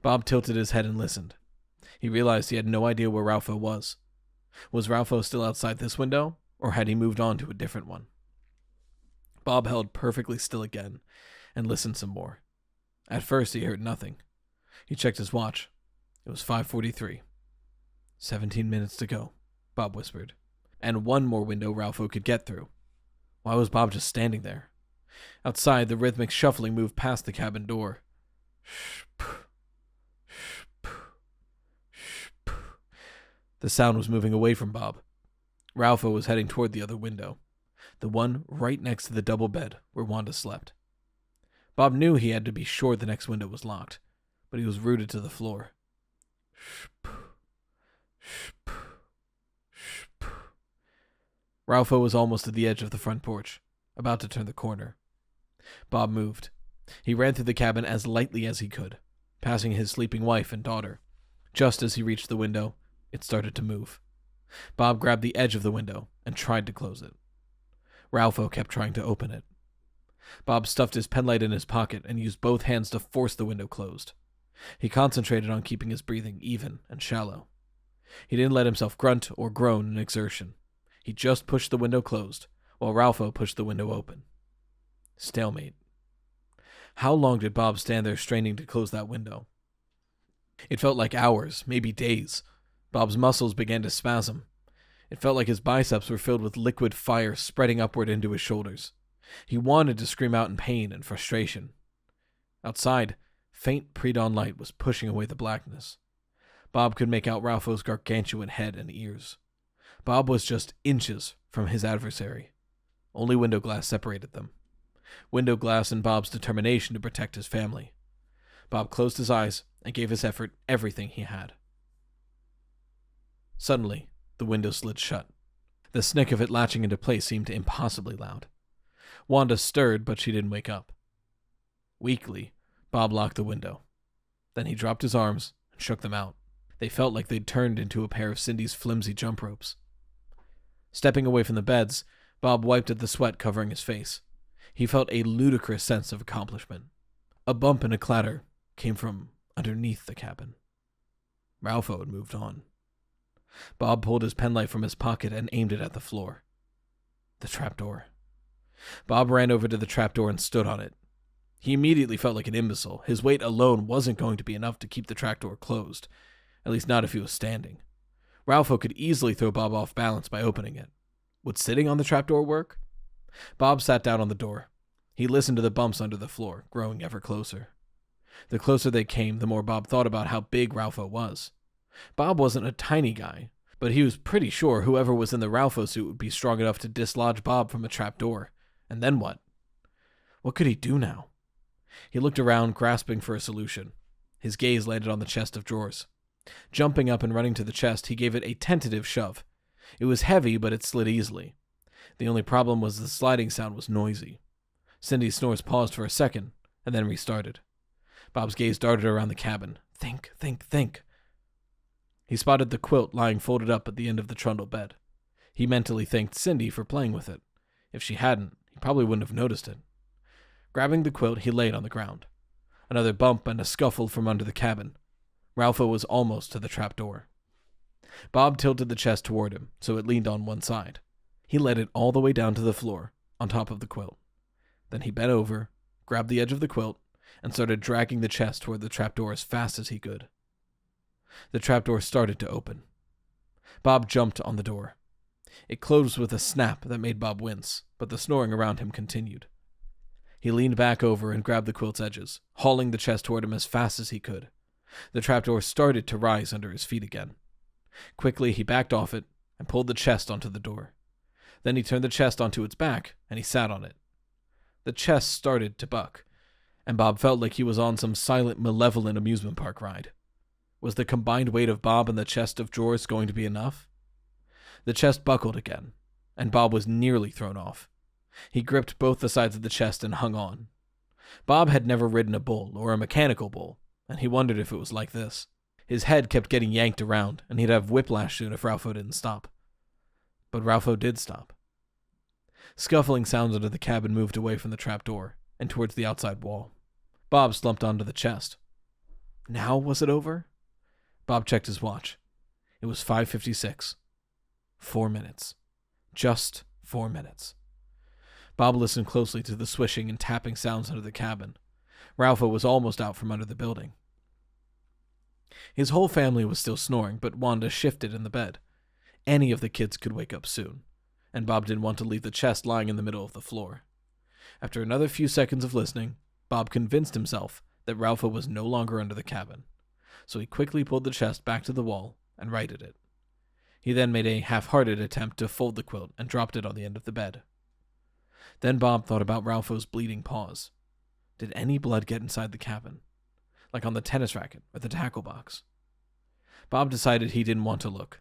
Speaker 1: Bob tilted his head and listened. He realized he had no idea where Ralpho was. Was Ralpho still outside this window, or had he moved on to a different one? Bob held perfectly still again and listened some more. At first, he heard nothing. He checked his watch. It was 5:43. 17 minutes to go, Bob whispered. And one more window Ralpho could get through. Why was Bob just standing there? Outside, the rhythmic shuffling moved past the cabin door. The sound was moving away from Bob. Ralpho was heading toward the other window, the one right next to the double bed where Wanda slept. Bob knew he had to be sure the next window was locked, but he was rooted to the floor. Ralpho was almost at the edge of the front porch, about to turn the corner. Bob moved. He ran through the cabin as lightly as he could, passing his sleeping wife and daughter. Just as he reached the window, it started to move. Bob grabbed the edge of the window and tried to close it. Ralpho kept trying to open it. Bob stuffed his penlight in his pocket and used both hands to force the window closed. He concentrated on keeping his breathing even and shallow. He didn't let himself grunt or groan in exertion. He just pushed the window closed, while Ralpho pushed the window open. Stalemate. How long did Bob stand there straining to close that window? It felt like hours, maybe days. Bob's muscles began to spasm. It felt like his biceps were filled with liquid fire spreading upward into his shoulders. He wanted to scream out in pain and frustration. Outside, faint pre-dawn light was pushing away the blackness. Bob could make out Ralpho's gargantuan head and ears. Bob was just inches from his adversary. Only window glass separated them. Window glass and Bob's determination to protect his family. Bob closed his eyes and gave his effort everything he had. Suddenly, the window slid shut. The snick of it latching into place seemed impossibly loud. Wanda stirred, but she didn't wake up. Weakly, Bob locked the window. Then he dropped his arms and shook them out. They felt like they'd turned into a pair of Cindy's flimsy jump ropes. Stepping away from the beds, Bob wiped at the sweat covering his face. He felt a ludicrous sense of accomplishment. A bump and a clatter came from underneath the cabin. Ralpho had moved on. Bob pulled his penknife from his pocket and aimed it at the floor. The trapdoor. Bob ran over to the trapdoor and stood on it. He immediately felt like an imbecile. His weight alone wasn't going to be enough to keep the trapdoor closed, at least not if he was standing. Ralpho could easily throw Bob off balance by opening it. Would sitting on the trapdoor work? Bob sat down on the door. He listened to the bumps under the floor, growing ever closer. The closer they came, the more Bob thought about how big Ralpho was. Bob wasn't a tiny guy, but he was pretty sure whoever was in the Ralpho suit would be strong enough to dislodge Bob from a trapdoor. And then what? What could he do now? He looked around, grasping for a solution. His gaze landed on the chest of drawers. Jumping up and running to the chest, he gave it a tentative shove. It was heavy, but it slid easily. The only problem was the sliding sound was noisy. Cindy's snores paused for a second, and then restarted. Bob's gaze darted around the cabin. Think, think, think. He spotted the quilt lying folded up at the end of the trundle bed. He mentally thanked Cindy for playing with it. If she hadn't, he probably wouldn't have noticed it. Grabbing the quilt, he laid on the ground. Another bump and a scuffle from under the cabin. Ralpho was almost to the trapdoor. Bob tilted the chest toward him, so it leaned on one side. He let it all the way down to the floor, on top of the quilt. Then he bent over, grabbed the edge of the quilt, and started dragging the chest toward the trapdoor as fast as he could. The trapdoor started to open. Bob jumped on the door. It closed with a snap that made Bob wince, but the snoring around him continued. He leaned back over and grabbed the quilt's edges, hauling the chest toward him as fast as he could. The trapdoor started to rise under his feet again. Quickly, he backed off it and pulled the chest onto the door. Then he turned the chest onto its back, and he sat on it. The chest started to buck, and Bob felt like he was on some silent, malevolent amusement park ride. Was the combined weight of Bob and the chest of drawers going to be enough? The chest buckled again, and Bob was nearly thrown off. He gripped both the sides of the chest and hung on. Bob had never ridden a bull, or a mechanical bull, and he wondered if it was like this. His head kept getting yanked around, and he'd have whiplash soon if Ralpho didn't stop. But Ralpho did stop. Scuffling sounds under the cabin moved away from the trapdoor, and towards the outside wall. Bob slumped onto the chest. Now was it over? Bob checked his watch. It was 5:56. 4 minutes. Just 4 minutes. Bob listened closely to the swishing and tapping sounds under the cabin. Ralpho was almost out from under the building. His whole family was still snoring, but Wanda shifted in the bed. Any of the kids could wake up soon, and Bob didn't want to leave the chest lying in the middle of the floor. After another few seconds of listening, Bob convinced himself that Ralpho was no longer under the cabin, so he quickly pulled the chest back to the wall and righted it. He then made a half-hearted attempt to fold the quilt and dropped it on the end of the bed. Then Bob thought about Ralpho's bleeding paws. Did any blood get inside the cabin? Like on the tennis racket or the tackle box? Bob decided he didn't want to look.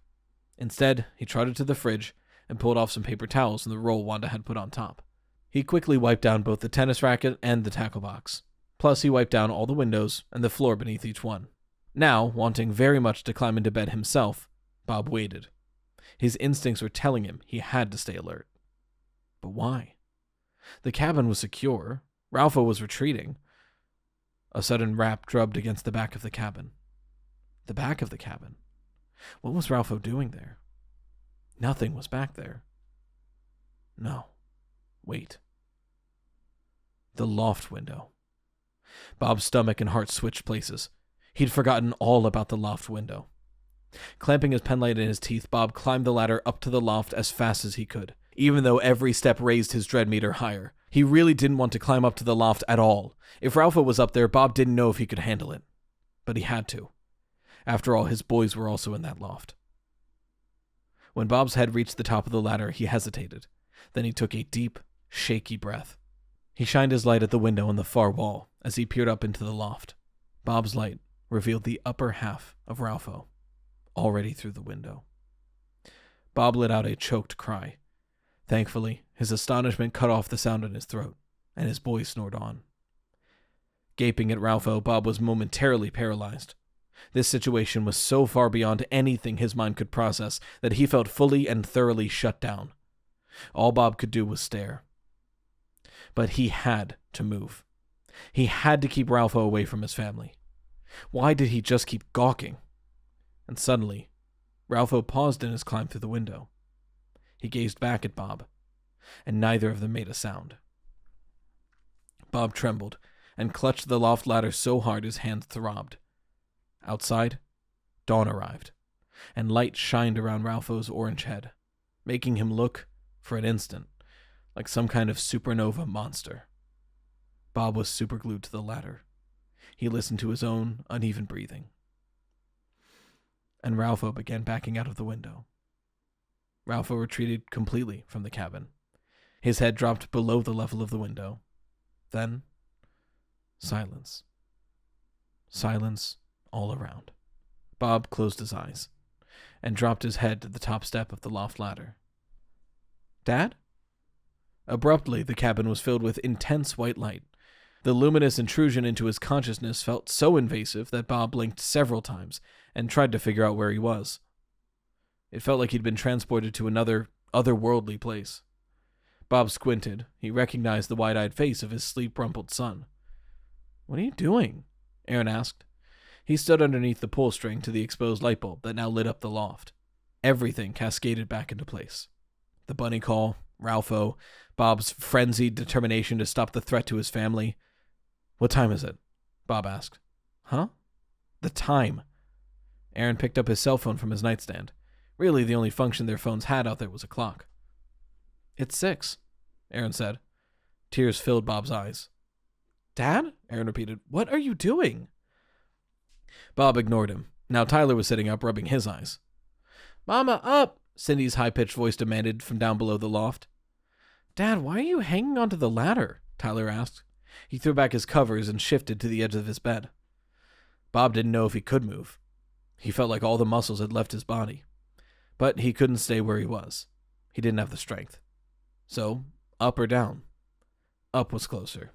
Speaker 1: Instead, he trotted to the fridge and pulled off some paper towels from the roll Wanda had put on top. He quickly wiped down both the tennis racket and the tackle box. Plus, he wiped down all the windows and the floor beneath each one. Now, wanting very much to climb into bed himself, Bob waited. His instincts were telling him he had to stay alert. But why? The cabin was secure. Ralpho was retreating. A sudden rap drubbed against the back of the cabin. The back of the cabin? What was Ralpho doing there? Nothing was back there. No. Wait. The loft window. Bob's stomach and heart switched places. He'd forgotten all about the loft window. Clamping his penlight in his teeth, Bob climbed the ladder up to the loft as fast as he could, even though every step raised his dread meter higher. He really didn't want to climb up to the loft at all. If Ralpho was up there, Bob didn't know if he could handle it. But he had to. After all, his boys were also in that loft. When Bob's head reached the top of the ladder, he hesitated. Then he took a deep, shaky breath. He shined his light at the window on the far wall as he peered up into the loft. Bob's light revealed the upper half of Ralpho, already through the window. Bob let out a choked cry. Thankfully, his astonishment cut off the sound in his throat, and his boy snored on. Gaping at Ralpho, Bob was momentarily paralyzed. This situation was so far beyond anything his mind could process that he felt fully and thoroughly shut down. All Bob could do was stare. But he had to move. He had to keep Ralpho away from his family. Why did he just keep gawking? And suddenly, Ralpho paused in his climb through the window. He gazed back at Bob, and neither of them made a sound. Bob trembled and clutched the loft ladder so hard his hands throbbed. Outside, dawn arrived, and light shined around Ralpho's orange head, making him look, for an instant, like some kind of supernova monster. Bob was superglued to the ladder. He listened to his own uneven breathing. And Ralpho began backing out of the window. Ralpho retreated completely from the cabin. His head dropped below the level of the window. Then, silence. Silence all around. Bob closed his eyes and dropped his head to the top step of the loft ladder. "Dad?" Abruptly, the cabin was filled with intense white light. The luminous intrusion into his consciousness felt so invasive that Bob blinked several times and tried to figure out where he was. It felt like he'd been transported to another, otherworldly place. Bob squinted. He recognized the wide-eyed face of his sleep-rumpled son. "What are you doing?" Aaron asked. He stood underneath the pull string to the exposed light bulb that now lit up the loft. Everything cascaded back into place. The bunny call, Ralpho, Bob's frenzied determination to stop the threat to his family. "What time is it?" Bob asked. "Huh?" "The time." Aaron picked up his cell phone from his nightstand. Really, the only function their phones had out there was a clock. "It's 6, Aaron said. Tears filled Bob's eyes. "Dad?" Aaron repeated. "What are you doing?" Bob ignored him. Now Tyler was sitting up, rubbing his eyes. "Mama, up!" Cindy's high-pitched voice demanded from down below the loft. "Dad, why are you hanging onto the ladder?" Tyler asked. He threw back his covers and shifted to the edge of his bed. Bob didn't know if he could move. He felt like all the muscles had left his body. But he couldn't stay where he was. He didn't have the strength. So, up or down? Up was closer.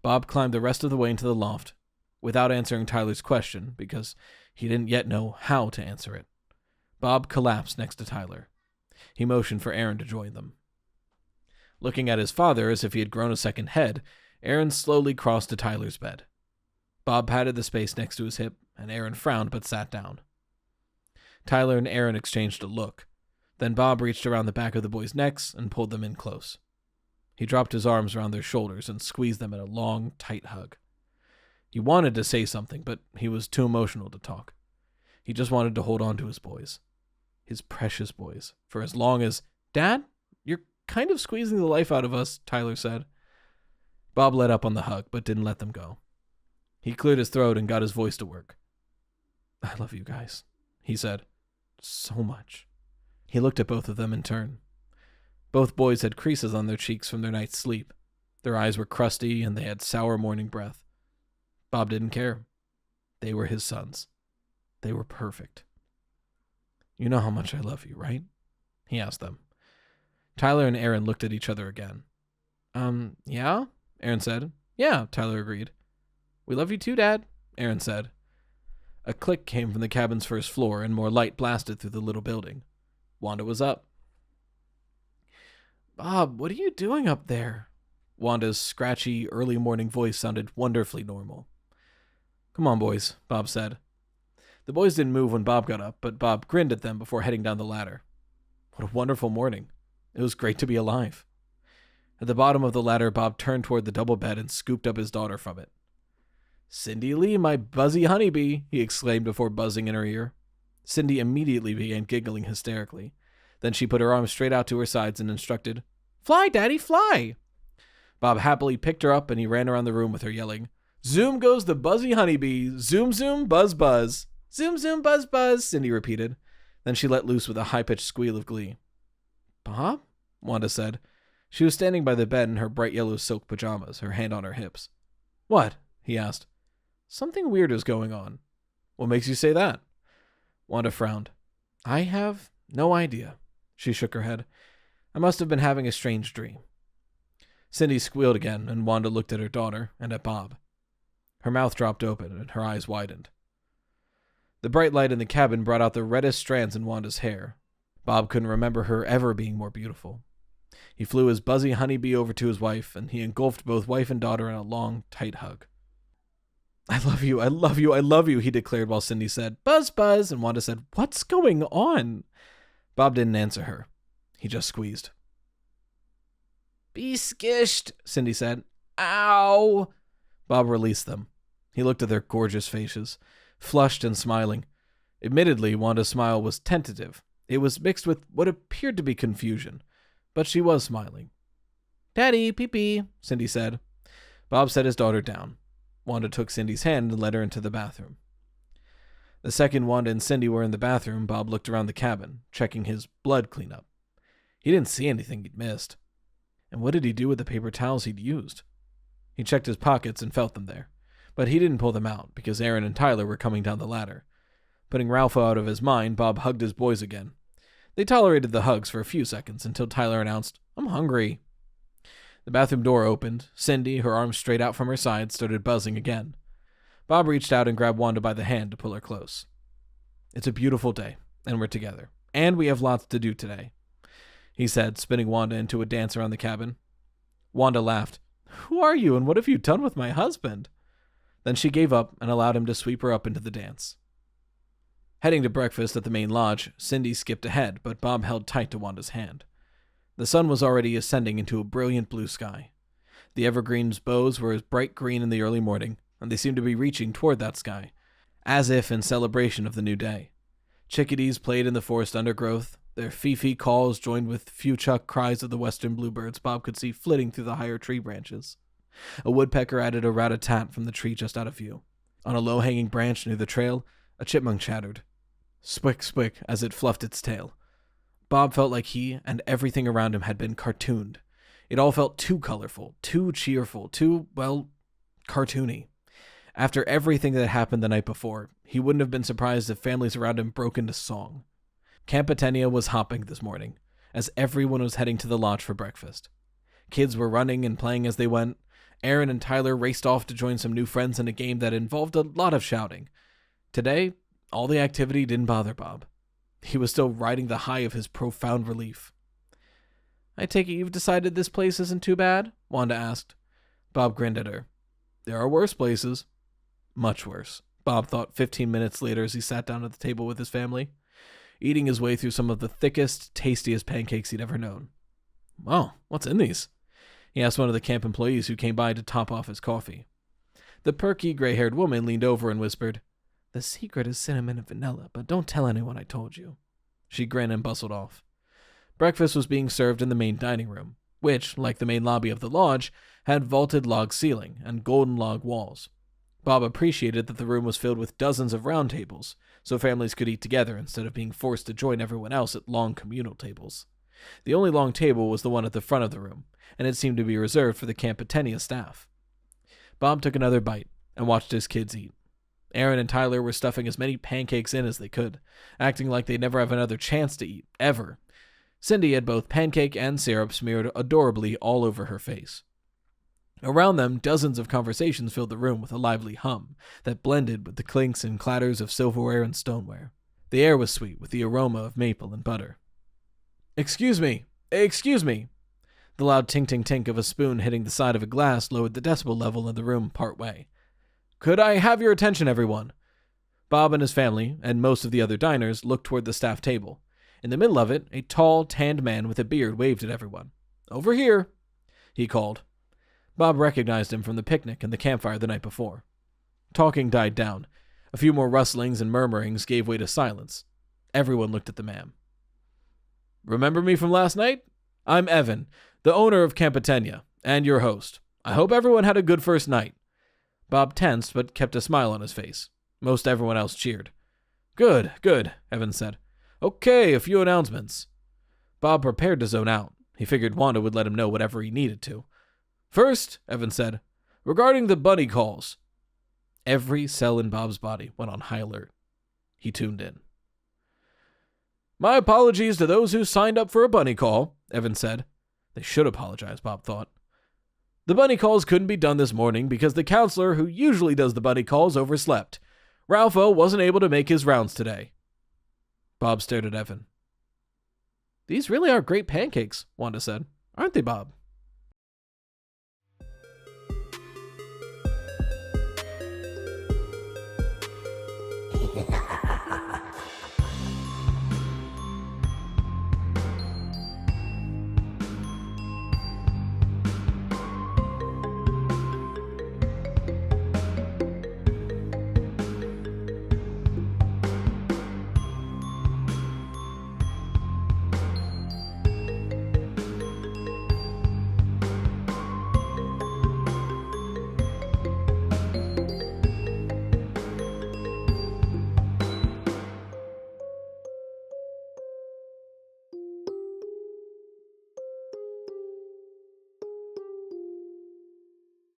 Speaker 1: Bob climbed the rest of the way into the loft, without answering Tyler's question, because he didn't yet know how to answer it. Bob collapsed next to Tyler. He motioned for Aaron to join them. Looking at his father as if he had grown a second head, Aaron slowly crossed to Tyler's bed. Bob patted the space next to his hip, and Aaron frowned but sat down. Tyler and Aaron exchanged a look. Then Bob reached around the back of the boys' necks and pulled them in close. He dropped his arms around their shoulders and squeezed them in a long, tight hug. He wanted to say something, but he was too emotional to talk. He just wanted to hold on to his boys. His precious boys. For as long as... "Dad, you're kind of squeezing the life out of us," Tyler said. Bob let up on the hug, but didn't let them go. He cleared his throat and got his voice to work. "I love you guys," he said. "So much." He looked at both of them in turn. Both boys had creases on their cheeks from their night's sleep. Their eyes were crusty, and they had sour morning breath. Bob didn't care. They were his sons. They were perfect. "You know how much I love you, right?" he asked them. Tyler and Aaron looked at each other again. Yeah?" Aaron said. "Yeah," Tyler agreed. "We love you too, Dad," Aaron said. A click came from the cabin's first floor, and more light blasted through the little building. Wanda was up. "Bob, what are you doing up there?" Wanda's scratchy, early morning voice sounded wonderfully normal. "Come on, boys," Bob said. The boys didn't move when Bob got up, but Bob grinned at them before heading down the ladder. What a wonderful morning. It was great to be alive. At the bottom of the ladder, Bob turned toward the double bed and scooped up his daughter from it. "Cindy Lee, my buzzy honeybee," he exclaimed before buzzing in her ear. Cindy immediately began giggling hysterically. Then she put her arms straight out to her sides and instructed, "Fly, Daddy, fly!" Bob happily picked her up and he ran around the room with her yelling, "Zoom goes the buzzy honeybee, zoom zoom, buzz buzz." "Zoom zoom, buzz buzz," Cindy repeated. Then she let loose with a high-pitched squeal of glee. "Bob?" Wanda said. She was standing by the bed in her bright yellow silk pajamas, her hand on her hips. "What?" he asked. "Something weird is going on." "What makes you say that?" Wanda frowned. "I have no idea." She shook her head. "I must have been having a strange dream." Cindy squealed again, and Wanda looked at her daughter and at Bob. Her mouth dropped open and her eyes widened. The bright light in the cabin brought out the reddest strands in Wanda's hair. Bob couldn't remember her ever being more beautiful. He flew his buzzy honeybee over to his wife, and he engulfed both wife and daughter in a long, tight hug. "I love you, I love you, I love you," he declared while Cindy said, "Buzz, buzz," and Wanda said, "What's going on?" Bob didn't answer her. He just squeezed. "Be skished," Cindy said. "Ow!" Bob released them. He looked at their gorgeous faces, flushed and smiling. Admittedly, Wanda's smile was tentative. It was mixed with what appeared to be confusion, but she was smiling. "Daddy, pee-pee," Cindy said. Bob set his daughter down. Wanda took Cindy's hand and led her into the bathroom. The second Wanda and Cindy were in the bathroom, Bob looked around the cabin, checking his blood cleanup. He didn't see anything he'd missed. And what did he do with the paper towels he'd used? He checked his pockets and felt them there, but he didn't pull them out because Aaron and Tyler were coming down the ladder. Putting Ralpho out of his mind, Bob hugged his boys again. They tolerated the hugs for a few seconds until Tyler announced, "I'm hungry." The bathroom door opened. Cindy, her arms straight out from her side, started buzzing again. Bob reached out and grabbed Wanda by the hand to pull her close. "It's a beautiful day, and we're together. And we have lots to do today," he said, spinning Wanda into a dance around the cabin. Wanda laughed. "Who are you, and what have you done with my husband?" Then she gave up and allowed him to sweep her up into the dance. Heading to breakfast at the main lodge, Cindy skipped ahead, but Bob held tight to Wanda's hand. The sun was already ascending into a brilliant blue sky. The evergreen's boughs were as bright green in the early morning, and they seemed to be reaching toward that sky, as if in celebration of the new day. Chickadees played in the forest undergrowth, their fee-fee calls joined with few-chuck cries of the western bluebirds Bob could see flitting through the higher tree branches. A woodpecker added a rat-a-tat from the tree just out of view. On a low-hanging branch near the trail, a chipmunk chattered. Swick, swick, as it fluffed its tail. Bob felt like he and everything around him had been cartooned. It all felt too colorful, too cheerful, too, well, cartoony. After everything that happened the night before, he wouldn't have been surprised if families around him broke into song. Campitania was hopping this morning, as everyone was heading to the lodge for breakfast. Kids were running and playing as they went. Aaron and Tyler raced off to join some new friends in a game that involved a lot of shouting. Today, all the activity didn't bother Bob. He was still riding the high of his profound relief. "I take it you've decided this place isn't too bad?" Wanda asked. Bob grinned at her. "There are worse places." Much worse, Bob thought 15 minutes later as he sat down at the table with his family, eating his way through some of the thickest, tastiest pancakes he'd ever known. "Well, what's in these?" he asked one of the camp employees who came by to top off his coffee. The perky, gray-haired woman leaned over and whispered, "The secret is cinnamon and vanilla, but don't tell anyone I told you." She grinned and bustled off. Breakfast was being served in the main dining room, which, like the main lobby of the lodge, had vaulted log ceiling and golden log walls. Bob appreciated that the room was filled with dozens of round tables, so families could eat together instead of being forced to join everyone else at long communal tables. The only long table was the one at the front of the room, and it seemed to be reserved for the Campitania staff. Bob took another bite and watched his kids eat. Aaron and Tyler were stuffing as many pancakes in as they could, acting like they'd never have another chance to eat, ever. Cindy had both pancake and syrup smeared adorably all over her face. Around them, dozens of conversations filled the room with a lively hum that blended with the clinks and clatters of silverware and stoneware. The air was sweet with the aroma of maple and butter. Excuse me! Excuse me!" The loud tink-tink-tink of a spoon hitting the side of a glass lowered the decibel level in the room part way. "Could I have your attention, everyone?" Bob and his family, and most of the other diners, looked toward the staff table. In the middle of it, a tall, tanned man with a beard waved at everyone. "Over here," he called. Bob recognized him from the picnic and the campfire the night before. Talking died down. A few more rustlings and murmurings gave way to silence. Everyone looked at the man. "Remember me from last night? I'm Evan, the owner of Campitania, and your host. I hope everyone had a good first night." Bob tensed, but kept a smile on his face. Most everyone else cheered. Good, Evan said. "Okay, a few announcements." Bob prepared to zone out. He figured Wanda would let him know whatever he needed to. "First," Evan said, "regarding the bunny calls." Every cell in Bob's body went on high alert. He tuned in. "My apologies to those who signed up for a bunny call," Evan said. They should apologize, Bob thought. The bunny calls couldn't be done this morning because the counselor who usually does the bunny calls overslept. Ralpho wasn't able to make his rounds today. Bob stared at Evan. These really are great pancakes, Wanda said. Aren't they, Bob?